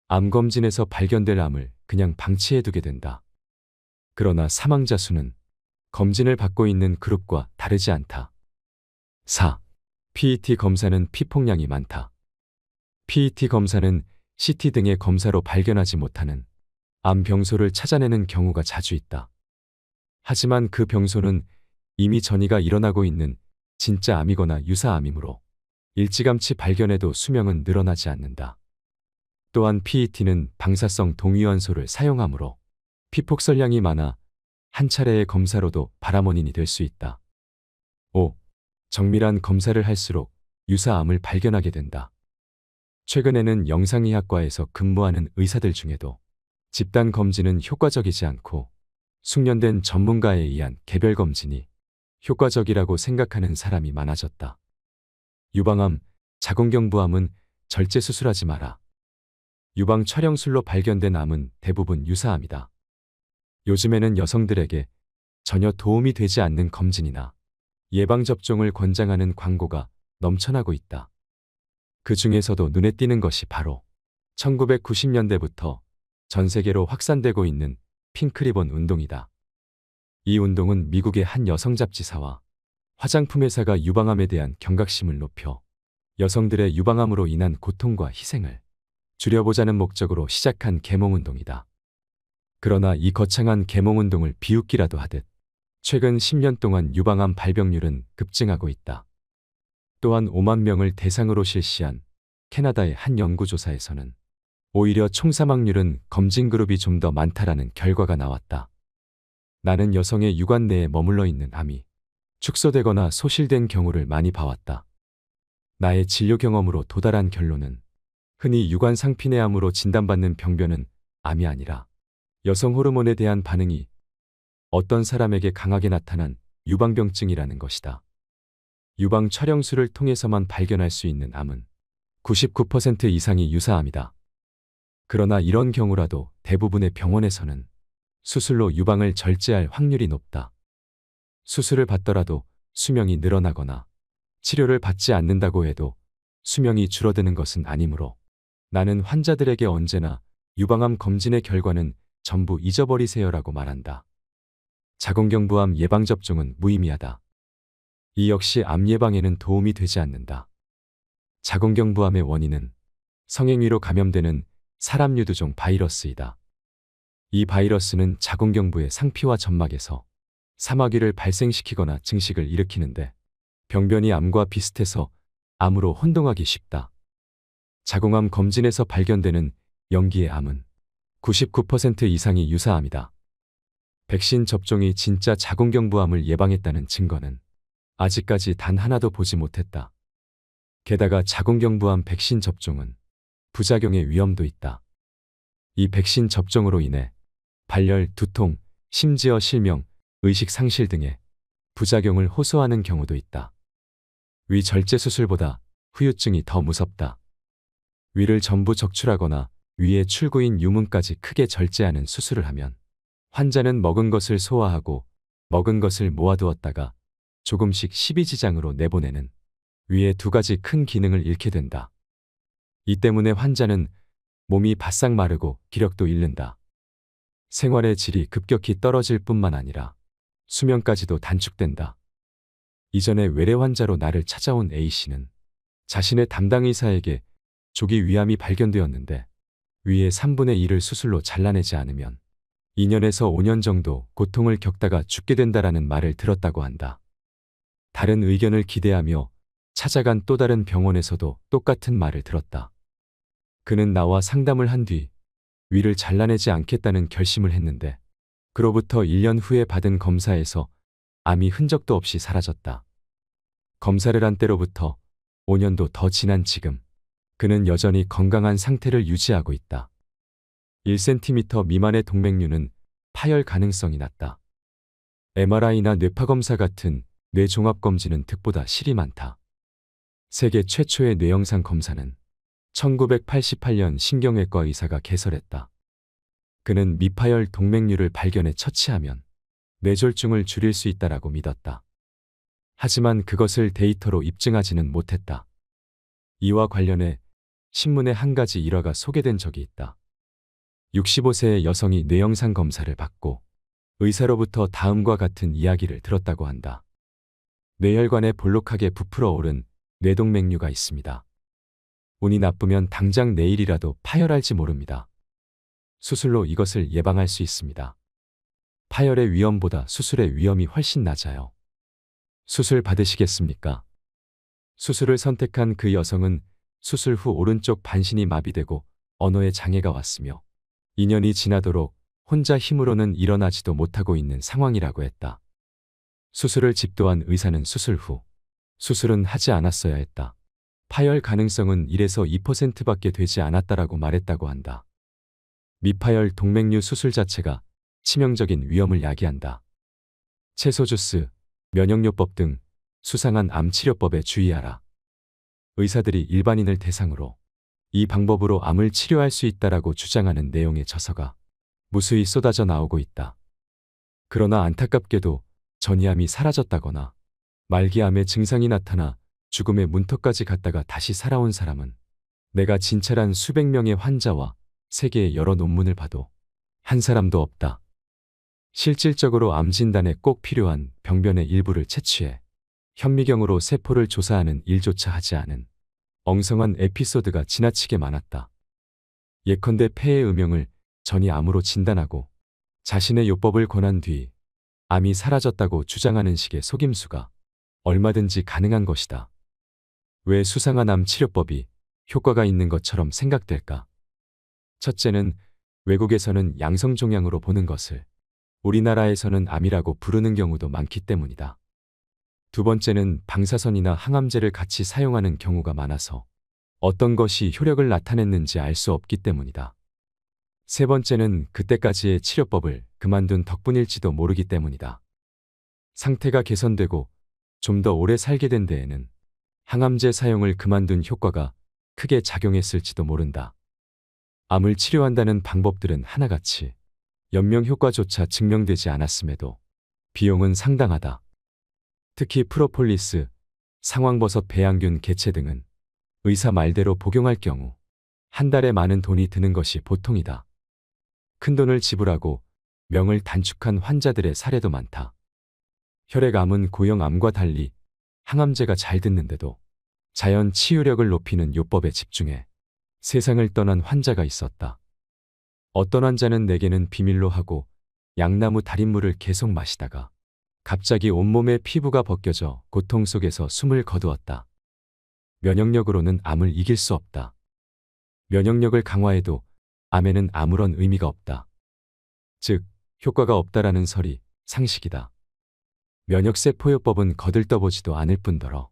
암검진에서 발견될 암을 그냥 방치해두게 된다. 그러나 사망자 수는 검진을 받고 있는 그룹과 다르지 않다. 4. PET 검사는 피폭량이 많다. PET 검사는 CT 등의 검사로 발견하지 못하는 암 병소를 찾아내는 경우가 자주 있다. 하지만 그 병소는 이미 전이가 일어나고 있는 진짜 암이거나 유사암이므로 일찌감치 발견해도 수명은 늘어나지 않는다. 또한 PET는 방사성 동위원소를 사용하므로 피폭설량이 많아 한 차례의 검사로도 발암 원인이 될 수 있다. 5. 정밀한 검사를 할수록 유사암을 발견하게 된다. 최근에는 영상의학과에서 근무하는 의사들 중에도 집단 검진은 효과적이지 않고 숙련된 전문가에 의한 개별 검진이 효과적이라고 생각하는 사람이 많아졌다. 유방암, 자궁경부암은 절제 수술하지 마라. 유방 촬영술로 발견된 암은 대부분 유사암이다. 요즘에는 여성들에게 전혀 도움이 되지 않는 검진이나 예방접종을 권장하는 광고가 넘쳐나고 있다. 그 중에서도 눈에 띄는 것이 바로 1990년대부터 전 세계로 확산되고 있는 핑크리본 운동이다. 이 운동은 미국의 한 여성 잡지사와 화장품 회사가 유방암에 대한 경각심을 높여 여성들의 유방암으로 인한 고통과 희생을 줄여보자는 목적으로 시작한 계몽운동이다. 그러나 이 거창한 계몽운동을 비웃기라도 하듯 최근 10년 동안 유방암 발병률은 급증하고 있다. 또한 5만 명을 대상으로 실시한 캐나다의 한 연구조사에서는 오히려 총사망률은 검진 그룹이 좀 더 많다라는 결과가 나왔다. 나는 여성의 유관 내에 머물러 있는 암이 축소되거나 소실된 경우를 많이 봐왔다. 나의 진료 경험으로 도달한 결론은 흔히 유관 상피내암으로 진단받는 병변은 암이 아니라 여성 호르몬에 대한 반응이 어떤 사람에게 강하게 나타난 유방병증이라는 것이다. 유방 촬영술을 통해서만 발견할 수 있는 암은 99% 이상이 유사암이다. 그러나 이런 경우라도 대부분의 병원에서는 수술로 유방을 절제할 확률이 높다. 수술을 받더라도 수명이 늘어나거나 치료를 받지 않는다고 해도 수명이 줄어드는 것은 아니므로 나는 환자들에게 언제나 유방암 검진의 결과는 전부 잊어버리세요라고 말한다. 자궁경부암 예방접종은 무의미하다. 이 역시 암 예방에는 도움이 되지 않는다. 자궁경부암의 원인은 성행위로 감염되는 사람 유두종 바이러스이다. 이 바이러스는 자궁경부의 상피와 점막에서 사마귀를 발생시키거나 증식을 일으키는데 병변이 암과 비슷해서 암으로 혼동하기 쉽다. 자궁암 검진에서 발견되는 영기의 암은 99% 이상이 유사암이다. 백신 접종이 진짜 자궁경부암을 예방했다는 증거는 아직까지 단 하나도 보지 못했다. 게다가 자궁경부암 백신 접종은 부작용의 위험도 있다. 이 백신 접종으로 인해 발열, 두통, 심지어 실명, 의식 상실 등의 부작용을 호소하는 경우도 있다. 위 절제 수술보다 후유증이 더 무섭다. 위를 전부 적출하거나 위에 출구인 유문까지 크게 절제하는 수술을 하면 환자는 먹은 것을 소화하고 먹은 것을 모아두었다가 조금씩 십이지장으로 내보내는 위의 두 가지 큰 기능을 잃게 된다. 이 때문에 환자는 몸이 바싹 마르고 기력도 잃는다. 생활의 질이 급격히 떨어질 뿐만 아니라 수명까지도 단축된다. 이전에 외래 환자로 나를 찾아온 A씨는 자신의 담당 의사에게 조기 위암이 발견되었는데 위의 3분의 1을 수술로 잘라내지 않으면 2년에서 5년 정도 고통을 겪다가 죽게 된다라는 말을 들었다고 한다. 다른 의견을 기대하며 찾아간 또 다른 병원에서도 똑같은 말을 들었다. 그는 나와 상담을 한 뒤 위를 잘라내지 않겠다는 결심을 했는데 그로부터 1년 후에 받은 검사에서 암이 흔적도 없이 사라졌다. 검사를 한 때로부터 5년도 더 지난 지금 그는 여전히 건강한 상태를 유지하고 있다. 1cm 미만의 동맥류는 파열 가능성이 낮다. MRI나 뇌파검사 같은 뇌종합검진은 득보다 실이 많다. 세계 최초의 뇌영상 검사는 1988년 신경외과 의사가 개설했다. 그는 미파열 동맥류를 발견해 처치하면 뇌졸중을 줄일 수 있다라고 믿었다. 하지만 그것을 데이터로 입증하지는 못했다. 이와 관련해 신문에 한 가지 일화가 소개된 적이 있다. 65세의 여성이 뇌영상 검사를 받고 의사로부터 다음과 같은 이야기를 들었다고 한다. 뇌혈관에 볼록하게 부풀어 오른 뇌동맥류가 있습니다. 운이 나쁘면 당장 내일이라도 파열할지 모릅니다. 수술로 이것을 예방할 수 있습니다. 파열의 위험보다 수술의 위험이 훨씬 낮아요. 수술 받으시겠습니까? 수술을 선택한 그 여성은 수술 후 오른쪽 반신이 마비되고 언어에 장애가 왔으며 2년이 지나도록 혼자 힘으로는 일어나지도 못하고 있는 상황이라고 했다. 수술을 집도한 의사는 수술 후 수술은 하지 않았어야 했다. 파열 가능성은 1에서 2%밖에 되지 않았다라고 말했다고 한다. 미파열 동맥류 수술 자체가 치명적인 위험을 야기한다. 채소 주스, 면역요법 등 수상한 암 치료법에 주의하라. 의사들이 일반인을 대상으로 이 방법으로 암을 치료할 수 있다라고 주장하는 내용의 저서가 무수히 쏟아져 나오고 있다. 그러나 안타깝게도 전이암이 사라졌다거나 말기암의 증상이 나타나 죽음의 문턱까지 갔다가 다시 살아온 사람은 내가 진찰한 수백 명의 환자와 세계의 여러 논문을 봐도 한 사람도 없다. 실질적으로 암 진단에 꼭 필요한 병변의 일부를 채취해 현미경으로 세포를 조사하는 일조차 하지 않은 엉성한 에피소드가 지나치게 많았다. 예컨대 폐의 음영을 전이암으로 진단하고 자신의 요법을 권한 뒤 암이 사라졌다고 주장하는 식의 속임수가 얼마든지 가능한 것이다. 왜 수상한 암 치료법이 효과가 있는 것처럼 생각될까? 첫째는 외국에서는 양성종양으로 보는 것을 우리나라에서는 암이라고 부르는 경우도 많기 때문이다. 두 번째는 방사선이나 항암제를 같이 사용하는 경우가 많아서 어떤 것이 효력을 나타냈는지 알 수 없기 때문이다. 세 번째는 그때까지의 치료법을 그만둔 덕분일지도 모르기 때문이다. 상태가 개선되고 좀 더 오래 살게 된 데에는 항암제 사용을 그만둔 효과가 크게 작용했을지도 모른다. 암을 치료한다는 방법들은 하나같이 연명 효과조차 증명되지 않았음에도 비용은 상당하다. 특히 프로폴리스, 상황버섯 배양균 개체 등은 의사 말대로 복용할 경우 한 달에 많은 돈이 드는 것이 보통이다. 큰돈을 지불하고 명을 단축한 환자들의 사례도 많다. 혈액암은 고형암과 달리 항암제가 잘 듣는데도 자연 치유력을 높이는 요법에 집중해 세상을 떠난 환자가 있었다. 어떤 환자는 내게는 비밀로 하고 양나무 달인물을 계속 마시다가 갑자기 온몸의 피부가 벗겨져 고통 속에서 숨을 거두었다. 면역력으로는 암을 이길 수 없다. 면역력을 강화해도 암에는 아무런 의미가 없다. 즉, 효과가 없다라는 설이 상식이다. 면역세포요법은 거들떠보지도 않을 뿐더러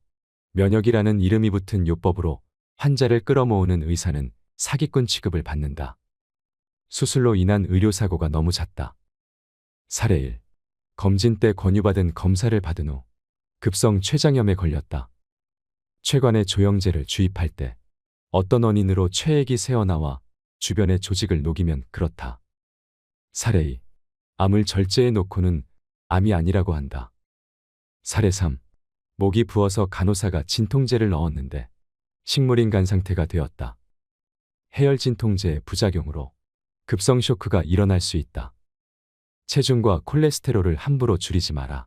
면역이라는 이름이 붙은 요법으로 환자를 끌어모으는 의사는 사기꾼 취급을 받는다. 수술로 인한 의료사고가 너무 잦다. 사례 1. 검진 때 권유받은 검사를 받은 후 급성 췌장염에 걸렸다. 췌관에 조영제를 주입할 때 어떤 원인으로 췌액이 새어나와 주변의 조직을 녹이면 그렇다. 사례 2. 암을 절제해 놓고는 암이 아니라고 한다. 사례 3. 목이 부어서 간호사가 진통제를 넣었는데 식물인간 상태가 되었다. 해열 진통제의 부작용으로 급성 쇼크가 일어날 수 있다. 체중과 콜레스테롤을 함부로 줄이지 마라.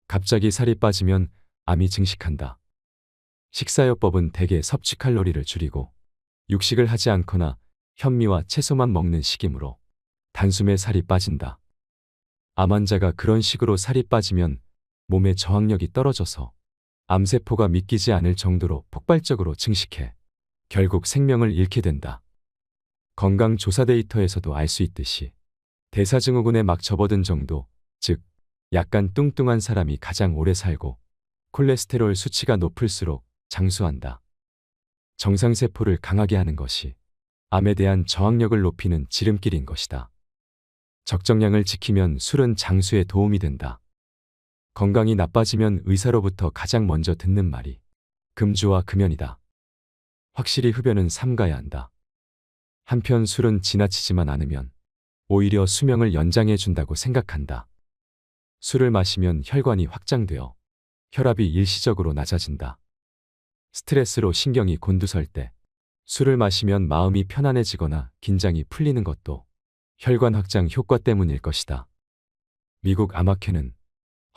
갑자기 살이 빠지면 암이 증식한다. 식사요법은 대개 섭취 칼로리를 줄이고 육식을 하지 않거나 현미와 채소만 먹는 식이므로 단숨에 살이 빠진다. 암 환자가 그런 식으로 살이 빠지면 몸의 저항력이 떨어져서 암세포가 믿기지 않을 정도로 폭발적으로 증식해 결국 생명을 잃게 된다. 건강조사 데이터에서도 알 수 있듯이 대사증후군에 막 접어든 정도, 즉 약간 뚱뚱한 사람이 가장 오래 살고 콜레스테롤 수치가 높을수록 장수한다. 정상세포를 강하게 하는 것이 암에 대한 저항력을 높이는 지름길인 것이다. 적정량을 지키면 술은 장수에 도움이 된다. 건강이 나빠지면 의사로부터 가장 먼저 듣는 말이 금주와 금연이다. 확실히 흡연은 삼가야 한다. 한편 술은 지나치지만 않으면 오히려 수명을 연장해 준다고 생각한다. 술을 마시면 혈관이 확장되어 혈압이 일시적으로 낮아진다. 스트레스로 신경이 곤두설 때 술을 마시면 마음이 편안해지거나 긴장이 풀리는 것도 혈관 확장 효과 때문일 것이다. 미국 암학회는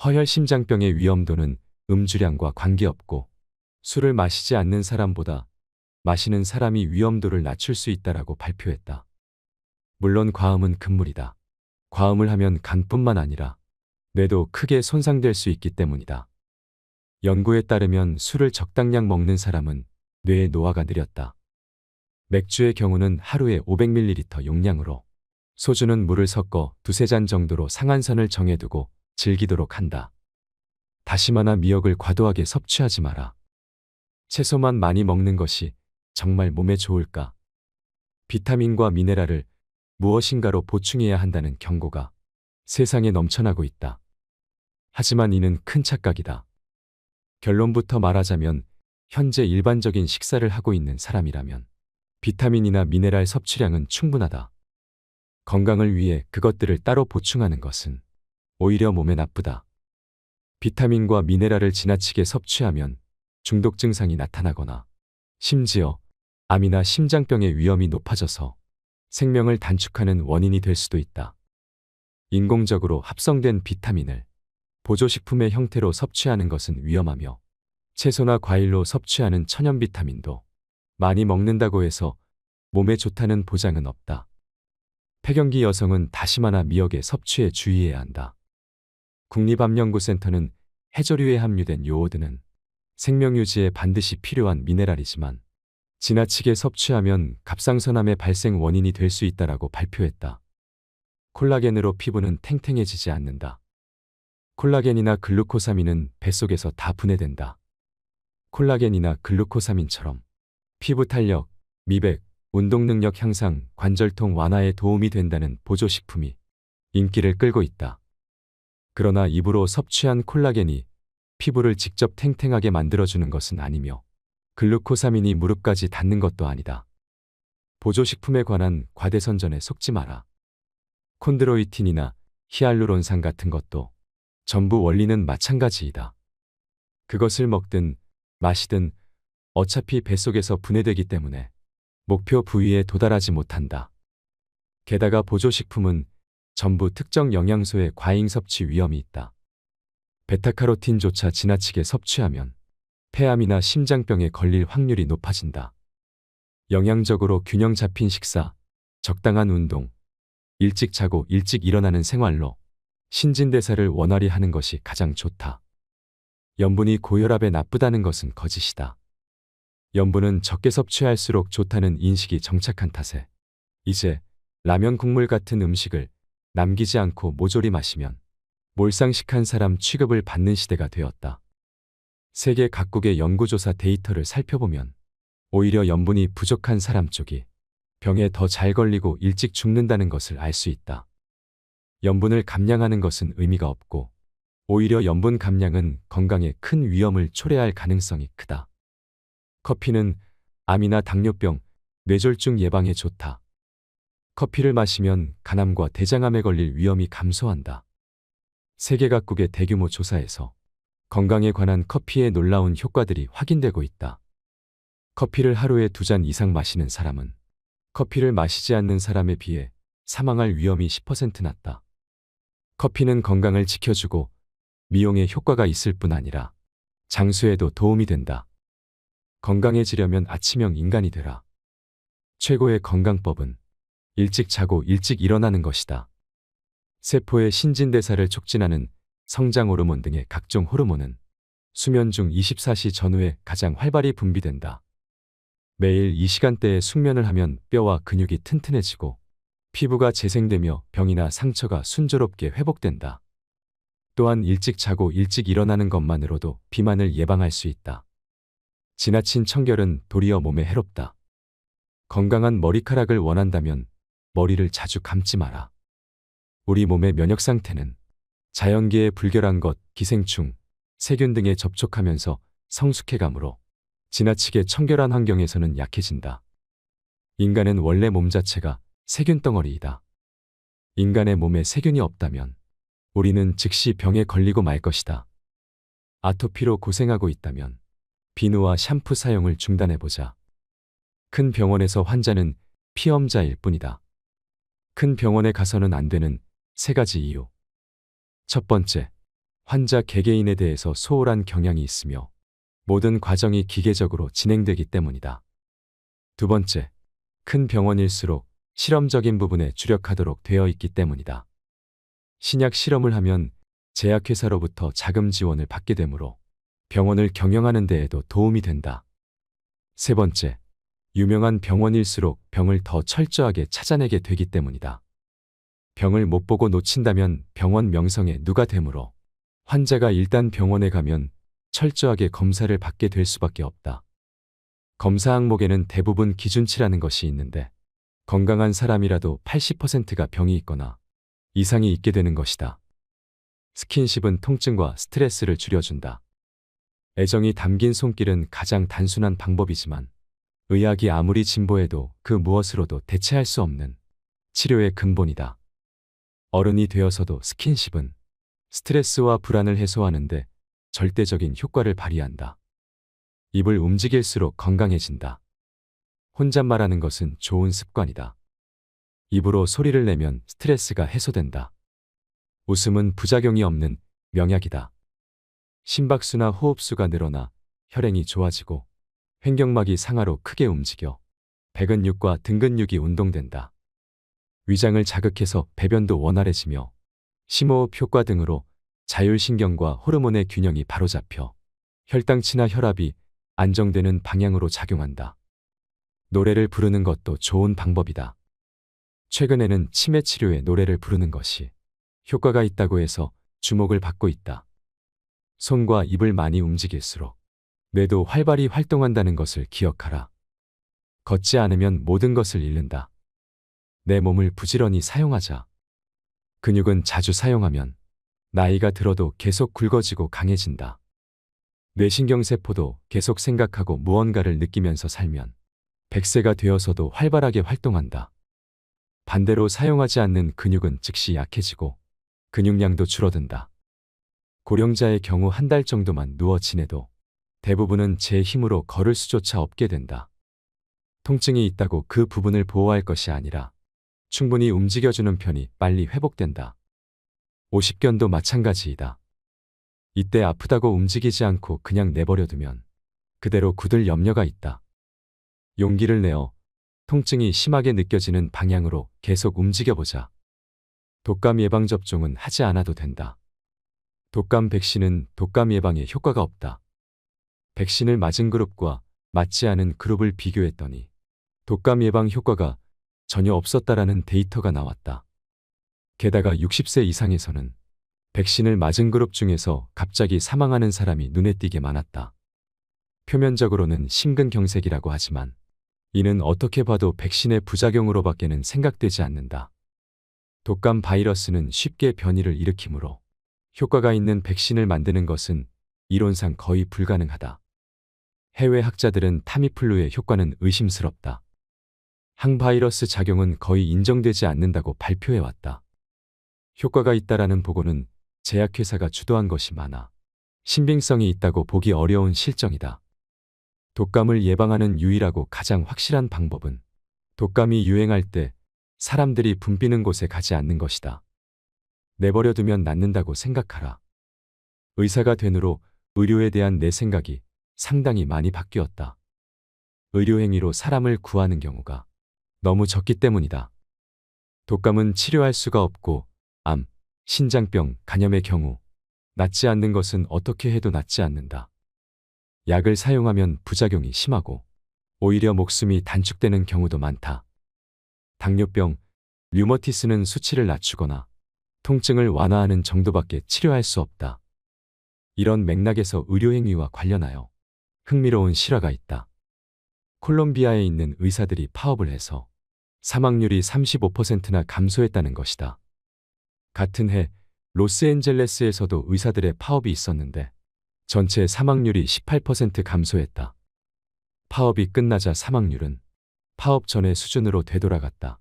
허혈심장병의 위험도는 음주량과 관계없고 술을 마시지 않는 사람보다 마시는 사람이 위험도를 낮출 수 있다라고 발표했다. 물론 과음은 금물이다. 과음을 하면 간뿐만 아니라 뇌도 크게 손상될 수 있기 때문이다. 연구에 따르면 술을 적당량 먹는 사람은 뇌의 노화가 느렸다. 맥주의 경우는 하루에 500ml 용량으로, 소주는 물을 섞어 두세 잔 정도로 상한선을 정해두고 즐기도록 한다. 다시마나 미역을 과도하게 섭취하지 마라. 채소만 많이 먹는 것이 정말 몸에 좋을까? 비타민과 미네랄을 무엇인가로 보충해야 한다는 경고가 세상에 넘쳐나고 있다. 하지만 이는 큰 착각이다. 결론부터 말하자면 현재 일반적인 식사를 하고 있는 사람이라면 비타민이나 미네랄 섭취량은 충분하다. 건강을 위해 그것들을 따로 보충하는 것은 오히려 몸에 나쁘다. 비타민과 미네랄을 지나치게 섭취하면 중독 증상이 나타나거나 심지어 암이나 심장병의 위험이 높아져서 생명을 단축하는 원인이 될 수도 있다. 인공적으로 합성된 비타민을 보조식품의 형태로 섭취하는 것은 위험하며 채소나 과일로 섭취하는 천연 비타민도 많이 먹는다고 해서 몸에 좋다는 보장은 없다. 폐경기 여성은 다시마나 미역의 섭취에 주의해야 한다. 국립암연구센터는 해조류에 함유된 요오드는 생명 유지에 반드시 필요한 미네랄이지만 지나치게 섭취하면 갑상선암의 발생 원인이 될 수 있다라고 발표했다. 콜라겐으로 피부는 탱탱해지지 않는다. 콜라겐이나 글루코사민은 뱃속에서 다 분해된다. 콜라겐이나 글루코사민처럼 피부 탄력, 미백, 운동 능력 향상, 관절통 완화에 도움이 된다는 보조식품이 인기를 끌고 있다. 그러나 입으로 섭취한 콜라겐이 피부를 직접 탱탱하게 만들어주는 것은 아니며 글루코사민이 무릎까지 닿는 것도 아니다. 보조식품에 관한 과대선전에 속지 마라. 콘드로이틴이나 히알루론산 같은 것도 전부 원리는 마찬가지이다. 그것을 먹든 마시든 어차피 뱃속에서 분해되기 때문에 목표 부위에 도달하지 못한다. 게다가 보조식품은 전부 특정 영양소의 과잉 섭취 위험이 있다. 베타카로틴조차 지나치게 섭취하면 폐암이나 심장병에 걸릴 확률이 높아진다. 영양적으로 균형 잡힌 식사, 적당한 운동, 일찍 자고 일찍 일어나는 생활로 신진대사를 원활히 하는 것이 가장 좋다. 염분이 고혈압에 나쁘다는 것은 거짓이다. 염분은 적게 섭취할수록 좋다는 인식이 정착한 탓에 이제 라면 국물 같은 음식을 남기지 않고 모조리 마시면 몰상식한 사람 취급을 받는 시대가 되었다. 세계 각국의 연구조사 데이터를 살펴보면 오히려 염분이 부족한 사람 쪽이 병에 더 잘 걸리고 일찍 죽는다는 것을 알 수 있다. 염분을 감량하는 것은 의미가 없고 오히려 염분 감량은 건강에 큰 위험을 초래할 가능성이 크다. 커피는 암이나 당뇨병, 뇌졸중 예방에 좋다. 커피를 마시면 간암과 대장암에 걸릴 위험이 감소한다. 세계 각국의 대규모 조사에서 건강에 관한 커피의 놀라운 효과들이 확인되고 있다. 커피를 하루에 2잔 이상 마시는 사람은 커피를 마시지 않는 사람에 비해 사망할 위험이 10% 낮다. 커피는 건강을 지켜주고 미용에 효과가 있을 뿐 아니라 장수에도 도움이 된다. 건강해지려면 아침형 인간이 되라. 최고의 건강법은 일찍 자고 일찍 일어나는 것이다. 세포의 신진대사를 촉진하는 성장 호르몬 등의 각종 호르몬은 수면 중 24시 전후에 가장 활발히 분비된다. 매일 이 시간대에 숙면을 하면 뼈와 근육이 튼튼해지고 피부가 재생되며 병이나 상처가 순조롭게 회복된다. 또한 일찍 자고 일찍 일어나는 것만으로도 비만을 예방할 수 있다. 지나친 청결은 도리어 몸에 해롭다. 건강한 머리카락을 원한다면 머리를 자주 감지 마라. 우리 몸의 면역 상태는 자연계의 불결한 것, 기생충, 세균 등에 접촉하면서 성숙해가므로 지나치게 청결한 환경에서는 약해진다. 인간은 원래 몸 자체가 세균 덩어리이다. 인간의 몸에 세균이 없다면 우리는 즉시 병에 걸리고 말 것이다. 아토피로 고생하고 있다면 비누와 샴푸 사용을 중단해보자. 큰 병원에서 환자는 피험자일 뿐이다. 큰 병원에 가서는 안 되는 3가지 이유. 첫 번째, 환자 개개인에 대해서 소홀한 경향이 있으며 모든 과정이 기계적으로 진행되기 때문이다. 두 번째, 큰 병원일수록 실험적인 부분에 주력하도록 되어 있기 때문이다. 신약 실험을 하면 제약회사로부터 자금 지원을 받게 되므로 병원을 경영하는 데에도 도움이 된다. 세 번째, 유명한 병원일수록 병을 더 철저하게 찾아내게 되기 때문이다. 병을 못 보고 놓친다면 병원 명성에 누가 되므로 환자가 일단 병원에 가면 철저하게 검사를 받게 될 수밖에 없다. 검사 항목에는 대부분 기준치라는 것이 있는데 건강한 사람이라도 80%가 병이 있거나 이상이 있게 되는 것이다. 스킨십은 통증과 스트레스를 줄여준다. 애정이 담긴 손길은 가장 단순한 방법이지만 의학이 아무리 진보해도 그 무엇으로도 대체할 수 없는 치료의 근본이다. 어른이 되어서도 스킨십은 스트레스와 불안을 해소하는데 절대적인 효과를 발휘한다. 입을 움직일수록 건강해진다. 혼잣말하는 것은 좋은 습관이다. 입으로 소리를 내면 스트레스가 해소된다. 웃음은 부작용이 없는 명약이다. 심박수나 호흡수가 늘어나 혈행이 좋아지고 횡격막이 상하로 크게 움직여 배근육과 등근육이 운동된다. 위장을 자극해서 배변도 원활해지며 심호흡 효과 등으로 자율신경과 호르몬의 균형이 바로잡혀 혈당치나 혈압이 안정되는 방향으로 작용한다. 노래를 부르는 것도 좋은 방법이다. 최근에는 치매 치료에 노래를 부르는 것이 효과가 있다고 해서 주목을 받고 있다. 손과 입을 많이 움직일수록 뇌도 활발히 활동한다는 것을 기억하라. 걷지 않으면 모든 것을 잃는다. 내 몸을 부지런히 사용하자. 근육은 자주 사용하면 나이가 들어도 계속 굵어지고 강해진다. 뇌신경세포도 계속 생각하고 무언가를 느끼면서 살면 100세가 되어서도 활발하게 활동한다. 반대로 사용하지 않는 근육은 즉시 약해지고 근육량도 줄어든다. 고령자의 경우 한 달 정도만 누워 지내도 대부분은 제 힘으로 걸을 수조차 없게 된다. 통증이 있다고 그 부분을 보호할 것이 아니라 충분히 움직여주는 편이 빨리 회복된다. 오십견도 마찬가지이다. 이때 아프다고 움직이지 않고 그냥 내버려두면 그대로 굳을 염려가 있다. 용기를 내어 통증이 심하게 느껴지는 방향으로 계속 움직여보자. 독감 예방접종은 하지 않아도 된다. 독감 백신은 독감 예방에 효과가 없다. 백신을 맞은 그룹과 맞지 않은 그룹을 비교했더니 독감 예방 효과가 전혀 없었다라는 데이터가 나왔다. 게다가 60세 이상에서는 백신을 맞은 그룹 중에서 갑자기 사망하는 사람이 눈에 띄게 많았다. 표면적으로는 심근경색이라고 하지만 이는 어떻게 봐도 백신의 부작용으로밖에는 생각되지 않는다. 독감 바이러스는 쉽게 변이를 일으키므로 효과가 있는 백신을 만드는 것은 이론상 거의 불가능하다. 해외 학자들은 타미플루의 효과는 의심스럽다. 항바이러스 작용은 거의 인정되지 않는다고 발표해왔다. 효과가 있다라는 보고는 제약회사가 주도한 것이 많아 신빙성이 있다고 보기 어려운 실정이다. 독감을 예방하는 유일하고 가장 확실한 방법은 독감이 유행할 때 사람들이 붐비는 곳에 가지 않는 것이다. 내버려두면 낫는다고 생각하라. 의사가 된 후로 의료에 대한 내 생각이 상당히 많이 바뀌었다. 의료행위로 사람을 구하는 경우가 너무 적기 때문이다. 독감은 치료할 수가 없고 암, 신장병, 간염의 경우 낫지 않는 것은 어떻게 해도 낫지 않는다. 약을 사용하면 부작용이 심하고 오히려 목숨이 단축되는 경우도 많다. 당뇨병, 류머티스는 수치를 낮추거나 통증을 완화하는 정도밖에 치료할 수 없다. 이런 맥락에서 의료행위와 관련하여 흥미로운 실화가 있다. 콜롬비아에 있는 의사들이 파업을 해서 사망률이 35%나 감소했다는 것이다. 같은 해 로스앤젤레스에서도 의사들의 파업이 있었는데 전체 사망률이 18% 감소했다. 파업이 끝나자 사망률은 파업 전의 수준으로 되돌아갔다.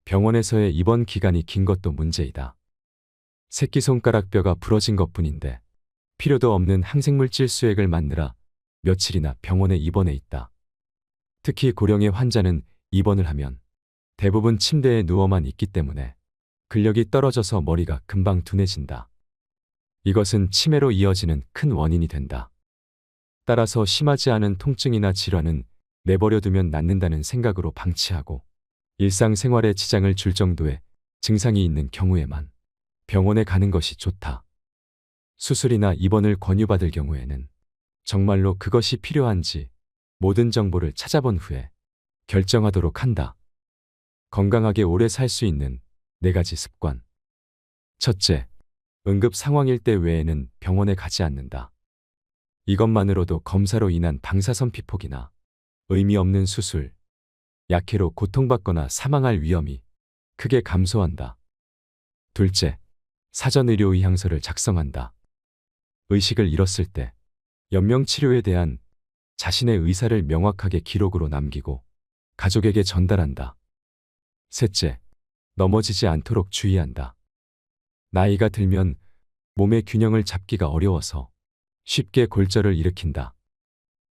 병원에서의 입원 기간이 긴 것도 문제이다. 새끼손가락 뼈가 부러진 것뿐인데 필요도 없는 항생물질 수액을 맞느라 며칠이나 병원에 입원해 있다. 특히 고령의 환자는 입원을 하면 대부분 침대에 누워만 있기 때문에 근력이 떨어져서 머리가 금방 둔해진다. 이것은 치매로 이어지는 큰 원인이 된다. 따라서 심하지 않은 통증이나 질환은 내버려두면 낫는다는 생각으로 방치하고 일상생활에 지장을 줄 정도의 증상이 있는 경우에만 병원에 가는 것이 좋다. 수술이나 입원을 권유받을 경우에는 정말로 그것이 필요한지 모든 정보를 찾아본 후에 결정하도록 한다. 건강하게 오래 살 수 있는 4가지 습관. 첫째, 응급 상황일 때 외에는 병원에 가지 않는다. 이것만으로도 검사로 인한 방사선 피폭이나 의미 없는 수술, 약해로 고통받거나 사망할 위험이 크게 감소한다. 둘째, 사전 의료 의향서를 작성한다. 의식을 잃었을 때 연명 치료에 대한 자신의 의사를 명확하게 기록으로 남기고 가족에게 전달한다. 셋째, 넘어지지 않도록 주의한다. 나이가 들면 몸의 균형을 잡기가 어려워서 쉽게 골절을 일으킨다.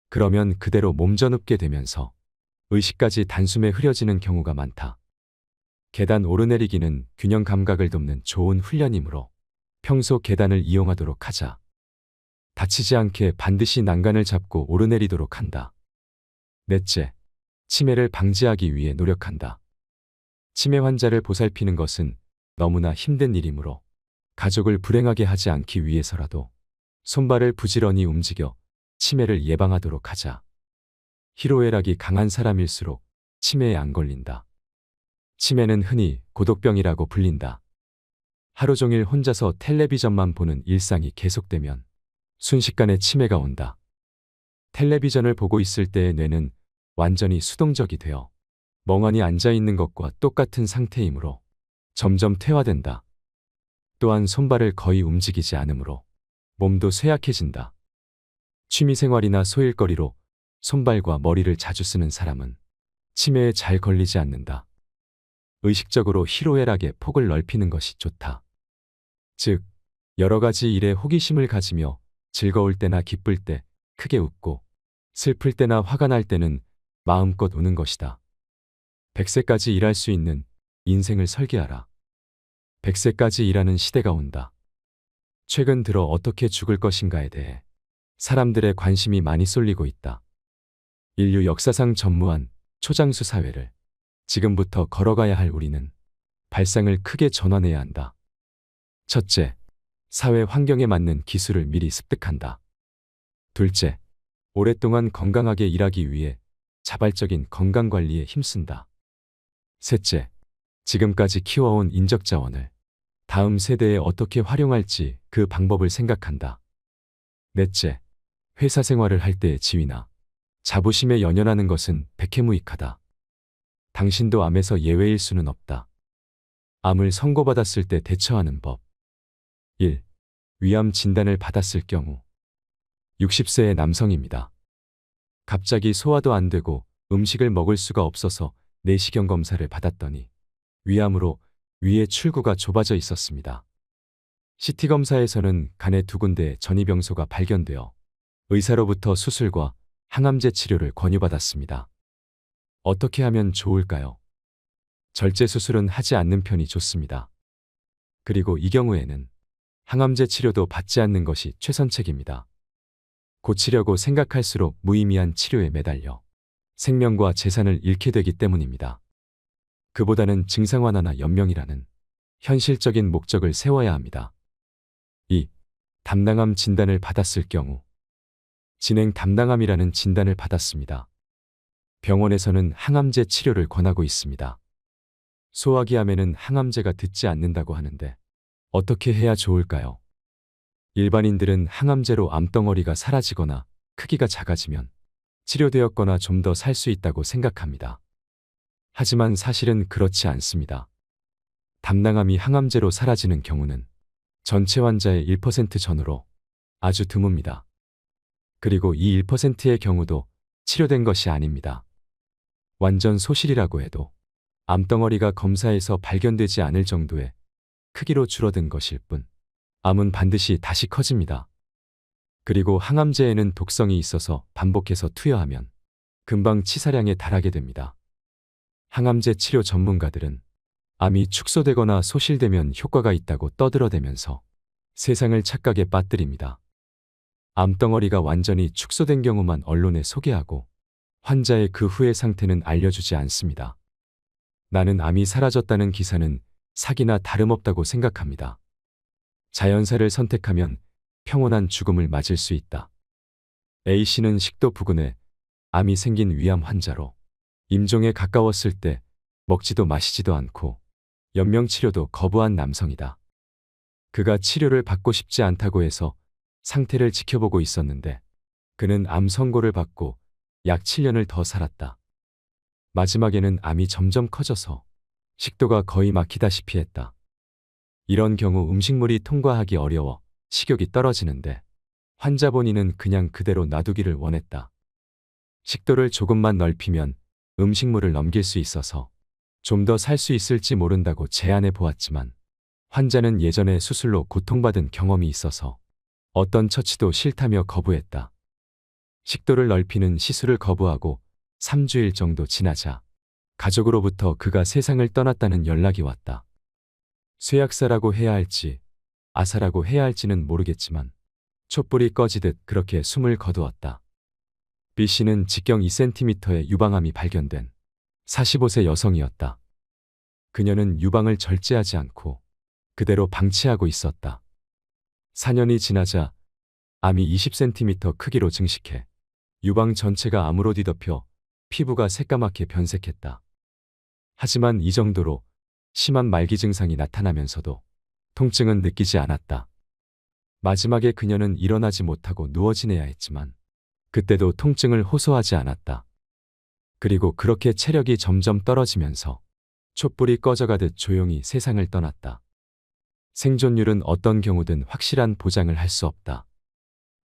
그러면 그대로 몸져눕게 되면서 의식까지 단숨에 흐려지는 경우가 많다. 계단 오르내리기는 균형 감각을 돕는 좋은 훈련이므로 평소 계단을 이용하도록 하자. 다치지 않게 반드시 난간을 잡고 오르내리도록 한다. 넷째, 치매를 방지하기 위해 노력한다. 치매 환자를 보살피는 것은 너무나 힘든 일이므로 가족을 불행하게 하지 않기 위해서라도 손발을 부지런히 움직여 치매를 예방하도록 하자. 희로애락이 강한 사람일수록 치매에 안 걸린다. 치매는 흔히 고독병이라고 불린다. 하루 종일 혼자서 텔레비전만 보는 일상이 계속되면 순식간에 치매가 온다. 텔레비전을 보고 있을 때의 뇌는 완전히 수동적이 되어 멍하니 앉아있는 것과 똑같은 상태이므로 점점 퇴화된다. 또한 손발을 거의 움직이지 않으므로 몸도 쇠약해진다. 취미생활이나 소일거리로 손발과 머리를 자주 쓰는 사람은 치매에 잘 걸리지 않는다. 의식적으로 희로애락의 폭을 넓히는 것이 좋다. 즉, 여러 가지 일에 호기심을 가지며 즐거울 때나 기쁠 때 크게 웃고 슬플 때나 화가 날 때는 마음껏 우는 것이다. 100세까지 일할 수 있는 인생을 설계하라. 100세까지 일하는 시대가 온다. 최근 들어 어떻게 죽을 것인가에 대해 사람들의 관심이 많이 쏠리고 있다. 인류 역사상 전무한 초장수 사회를 지금부터 걸어가야 할 우리는 발상을 크게 전환해야 한다. 첫째, 사회 환경에 맞는 기술을 미리 습득한다. 둘째, 오랫동안 건강하게 일하기 위해 자발적인 건강관리에 힘쓴다. 셋째, 지금까지 키워온 인적자원을 다음 세대에 어떻게 활용할지 그 방법을 생각한다. 넷째, 회사 생활을 할 때의 지위나 자부심에 연연하는 것은 백해무익하다. 당신도 암에서 예외일 수는 없다. 암을 선고받았을 때 대처하는 법. 1. 위암 진단을 받았을 경우 60세의 남성입니다. 갑자기 소화도 안 되고 음식을 먹을 수가 없어서 내시경 검사를 받았더니 위암으로 위의 출구가 좁아져 있었습니다. CT 검사에서는 간의 두 군데에 전이병소가 발견되어 의사로부터 수술과 항암제 치료를 권유받았습니다. 어떻게 하면 좋을까요? 절제 수술은 하지 않는 편이 좋습니다. 그리고 이 경우에는 항암제 치료도 받지 않는 것이 최선책입니다. 고치려고 생각할수록 무의미한 치료에 매달려 생명과 재산을 잃게 되기 때문입니다. 그보다는 증상 완화나 연명이라는 현실적인 목적을 세워야 합니다. 2. 담낭암 진단을 받았을 경우 진행 담낭암이라는 진단을 받았습니다. 병원에서는 항암제 치료를 권하고 있습니다. 소화기암에는 항암제가 듣지 않는다고 하는데 어떻게 해야 좋을까요? 일반인들은 항암제로 암덩어리가 사라지거나 크기가 작아지면 치료되었거나 좀 더 살 수 있다고 생각합니다. 하지만 사실은 그렇지 않습니다. 담낭암이 항암제로 사라지는 경우는 전체 환자의 1% 전후로 아주 드뭅니다. 그리고 이 1%의 경우도 치료된 것이 아닙니다. 완전 소실이라고 해도 암덩어리가 검사에서 발견되지 않을 정도의 크기로 줄어든 것일 뿐 암은 반드시 다시 커집니다. 그리고 항암제에는 독성이 있어서 반복해서 투여하면 금방 치사량에 달하게 됩니다. 항암제 치료 전문가들은 암이 축소되거나 소실되면 효과가 있다고 떠들어대면서 세상을 착각에 빠뜨립니다. 암덩어리가 완전히 축소된 경우만 언론에 소개하고 환자의 그 후의 상태는 알려주지 않습니다. 나는 암이 사라졌다는 기사는 사기나 다름없다고 생각합니다. 자연사를 선택하면 평온한 죽음을 맞을 수 있다. A씨는 식도 부근에 암이 생긴 위암 환자로 임종에 가까웠을 때 먹지도 마시지도 않고 연명치료도 거부한 남성이다. 그가 치료를 받고 싶지 않다고 해서 상태를 지켜보고 있었는데 그는 암 선고를 받고 약 7년을 더 살았다. 마지막에는 암이 점점 커져서 식도가 거의 막히다시피 했다. 이런 경우 음식물이 통과하기 어려워 식욕이 떨어지는데 환자 본인은 그냥 그대로 놔두기를 원했다. 식도를 조금만 넓히면 음식물을 넘길 수 있어서 좀 더 살 수 있을지 모른다고 제안해 보았지만 환자는 예전에 수술로 고통받은 경험이 있어서 어떤 처치도 싫다며 거부했다. 식도를 넓히는 시술을 거부하고 3주일 정도 지나자 가족으로부터 그가 세상을 떠났다는 연락이 왔다. 쇠약사라고 해야 할지 아사라고 해야 할지는 모르겠지만 촛불이 꺼지듯 그렇게 숨을 거두었다. B 씨는 직경 2cm의 유방암이 발견된 45세 여성이었다. 그녀는 유방을 절제하지 않고 그대로 방치하고 있었다. 4년이 지나자 암이 20cm 크기로 증식해 유방 전체가 암으로 뒤덮여 피부가 새까맣게 변색했다. 하지만 이 정도로 심한 말기 증상이 나타나면서도 통증은 느끼지 않았다. 마지막에 그녀는 일어나지 못하고 누워 지내야 했지만 그때도 통증을 호소하지 않았다. 그리고 그렇게 체력이 점점 떨어지면서 촛불이 꺼져가듯 조용히 세상을 떠났다. 생존율은 어떤 경우든 확실한 보장을 할 수 없다.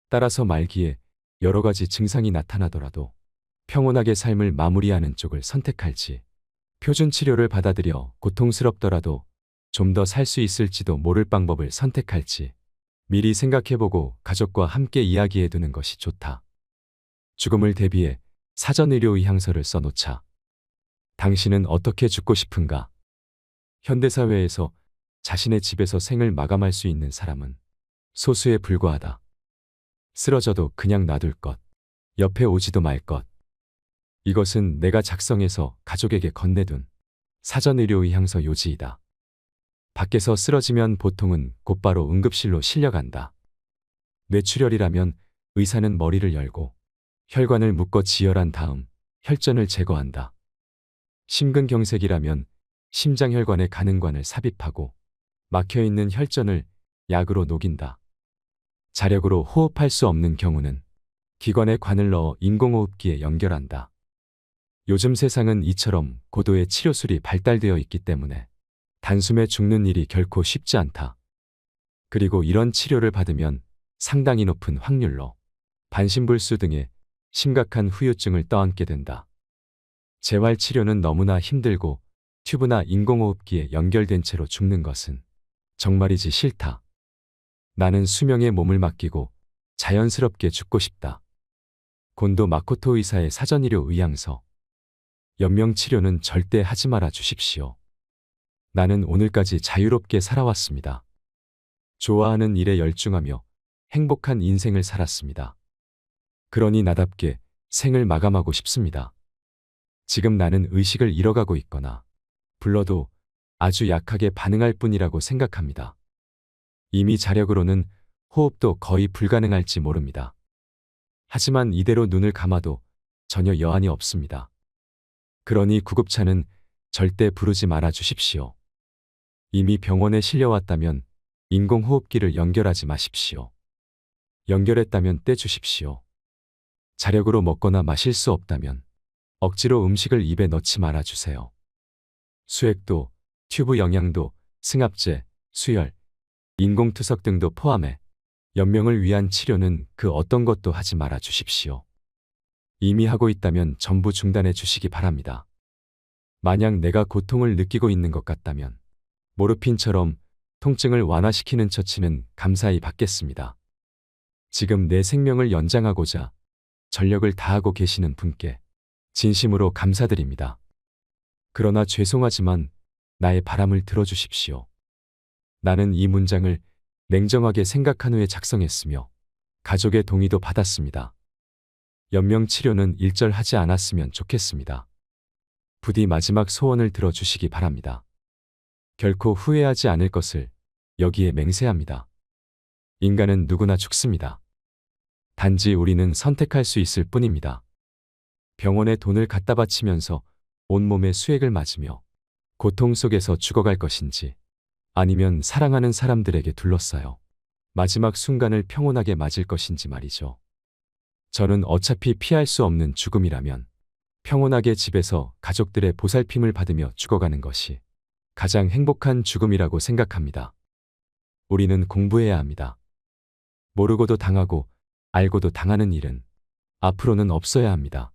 따라서 말기에 여러 가지 증상이 나타나더라도 평온하게 삶을 마무리하는 쪽을 선택할지, 표준 치료를 받아들여 고통스럽더라도 좀 더 살 수 있을지도 모를 방법을 선택할지 미리 생각해보고 가족과 함께 이야기해두는 것이 좋다. 죽음을 대비해 사전의료 의향서를 써놓자. 당신은 어떻게 죽고 싶은가? 현대사회에서 자신의 집에서 생을 마감할 수 있는 사람은 소수에 불과하다. 쓰러져도 그냥 놔둘 것. 옆에 오지도 말 것. 이것은 내가 작성해서 가족에게 건네둔 사전의료 의향서 요지이다. 밖에서 쓰러지면 보통은 곧바로 응급실로 실려간다. 뇌출혈이라면 의사는 머리를 열고 혈관을 묶어 지혈한 다음 혈전을 제거한다. 심근경색이라면 심장혈관의 가는관을 삽입하고 막혀있는 혈전을 약으로 녹인다. 자력으로 호흡할 수 없는 경우는 기관에 관을 넣어 인공호흡기에 연결한다. 요즘 세상은 이처럼 고도의 치료술이 발달되어 있기 때문에 단숨에 죽는 일이 결코 쉽지 않다. 그리고 이런 치료를 받으면 상당히 높은 확률로 반신불수 등의 심각한 후유증을 떠안게 된다. 재활치료는 너무나 힘들고 튜브나 인공호흡기에 연결된 채로 죽는 것은 정말이지 싫다. 나는 수명에 몸을 맡기고 자연스럽게 죽고 싶다. 곤도 마코토 의사의 사전의료 의향서. 연명치료는 절대 하지 말아 주십시오. 나는 오늘까지 자유롭게 살아왔습니다. 좋아하는 일에 열중하며 행복한 인생을 살았습니다. 그러니 나답게 생을 마감하고 싶습니다. 지금 나는 의식을 잃어가고 있거나 불러도 아주 약하게 반응할 뿐이라고 생각합니다. 이미 자력으로는 호흡도 거의 불가능할지 모릅니다. 하지만 이대로 눈을 감아도 전혀 여한이 없습니다. 그러니 구급차는 절대 부르지 말아 주십시오. 이미 병원에 실려왔다면 인공호흡기를 연결하지 마십시오. 연결했다면 떼주십시오. 자력으로 먹거나 마실 수 없다면 억지로 음식을 입에 넣지 말아 주세요. 수액도, 튜브 영양도, 승합제, 수혈, 인공투석 등도 포함해 연명을 위한 치료는 그 어떤 것도 하지 말아 주십시오. 이미 하고 있다면 전부 중단해 주시기 바랍니다. 만약 내가 고통을 느끼고 있는 것 같다면 모르핀처럼 통증을 완화시키는 처치는 감사히 받겠습니다. 지금 내 생명을 연장하고자 전력을 다하고 계시는 분께 진심으로 감사드립니다. 그러나 죄송하지만 나의 바람을 들어주십시오. 나는 이 문장을 냉정하게 생각한 후에 작성했으며 가족의 동의도 받았습니다. 연명치료는 일절하지 않았으면 좋겠습니다. 부디 마지막 소원을 들어주시기 바랍니다. 결코 후회하지 않을 것을 여기에 맹세합니다. 인간은 누구나 죽습니다. 단지 우리는 선택할 수 있을 뿐입니다. 병원에 돈을 갖다 바치면서 온몸에 수액을 맞으며 고통 속에서 죽어갈 것인지 아니면 사랑하는 사람들에게 둘러싸여 마지막 순간을 평온하게 맞을 것인지 말이죠. 저는 어차피 피할 수 없는 죽음이라면 평온하게 집에서 가족들의 보살핌을 받으며 죽어가는 것이 가장 행복한 죽음이라고 생각합니다. 우리는 공부해야 합니다. 모르고도 당하고 알고도 당하는 일은 앞으로는 없어야 합니다.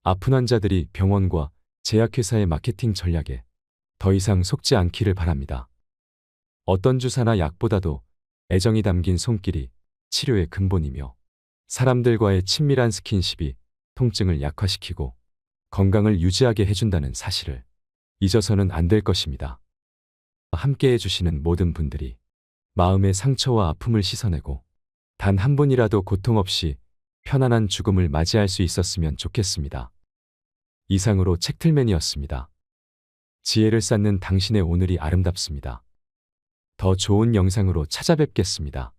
아픈 환자들이 병원과 제약회사의 마케팅 전략에 더 이상 속지 않기를 바랍니다. 어떤 주사나 약보다도 애정이 담긴 손길이 치료의 근본이며 사람들과의 친밀한 스킨십이 통증을 약화시키고 건강을 유지하게 해준다는 사실을 잊어서는 안 될 것입니다. 함께 해주시는 모든 분들이 마음의 상처와 아픔을 씻어내고 단 한 분이라도 고통 없이 편안한 죽음을 맞이할 수 있었으면 좋겠습니다. 이상으로 책틀맨이었습니다. 지혜를 쌓는 당신의 오늘이 아름답습니다. 더 좋은 영상으로 찾아뵙겠습니다.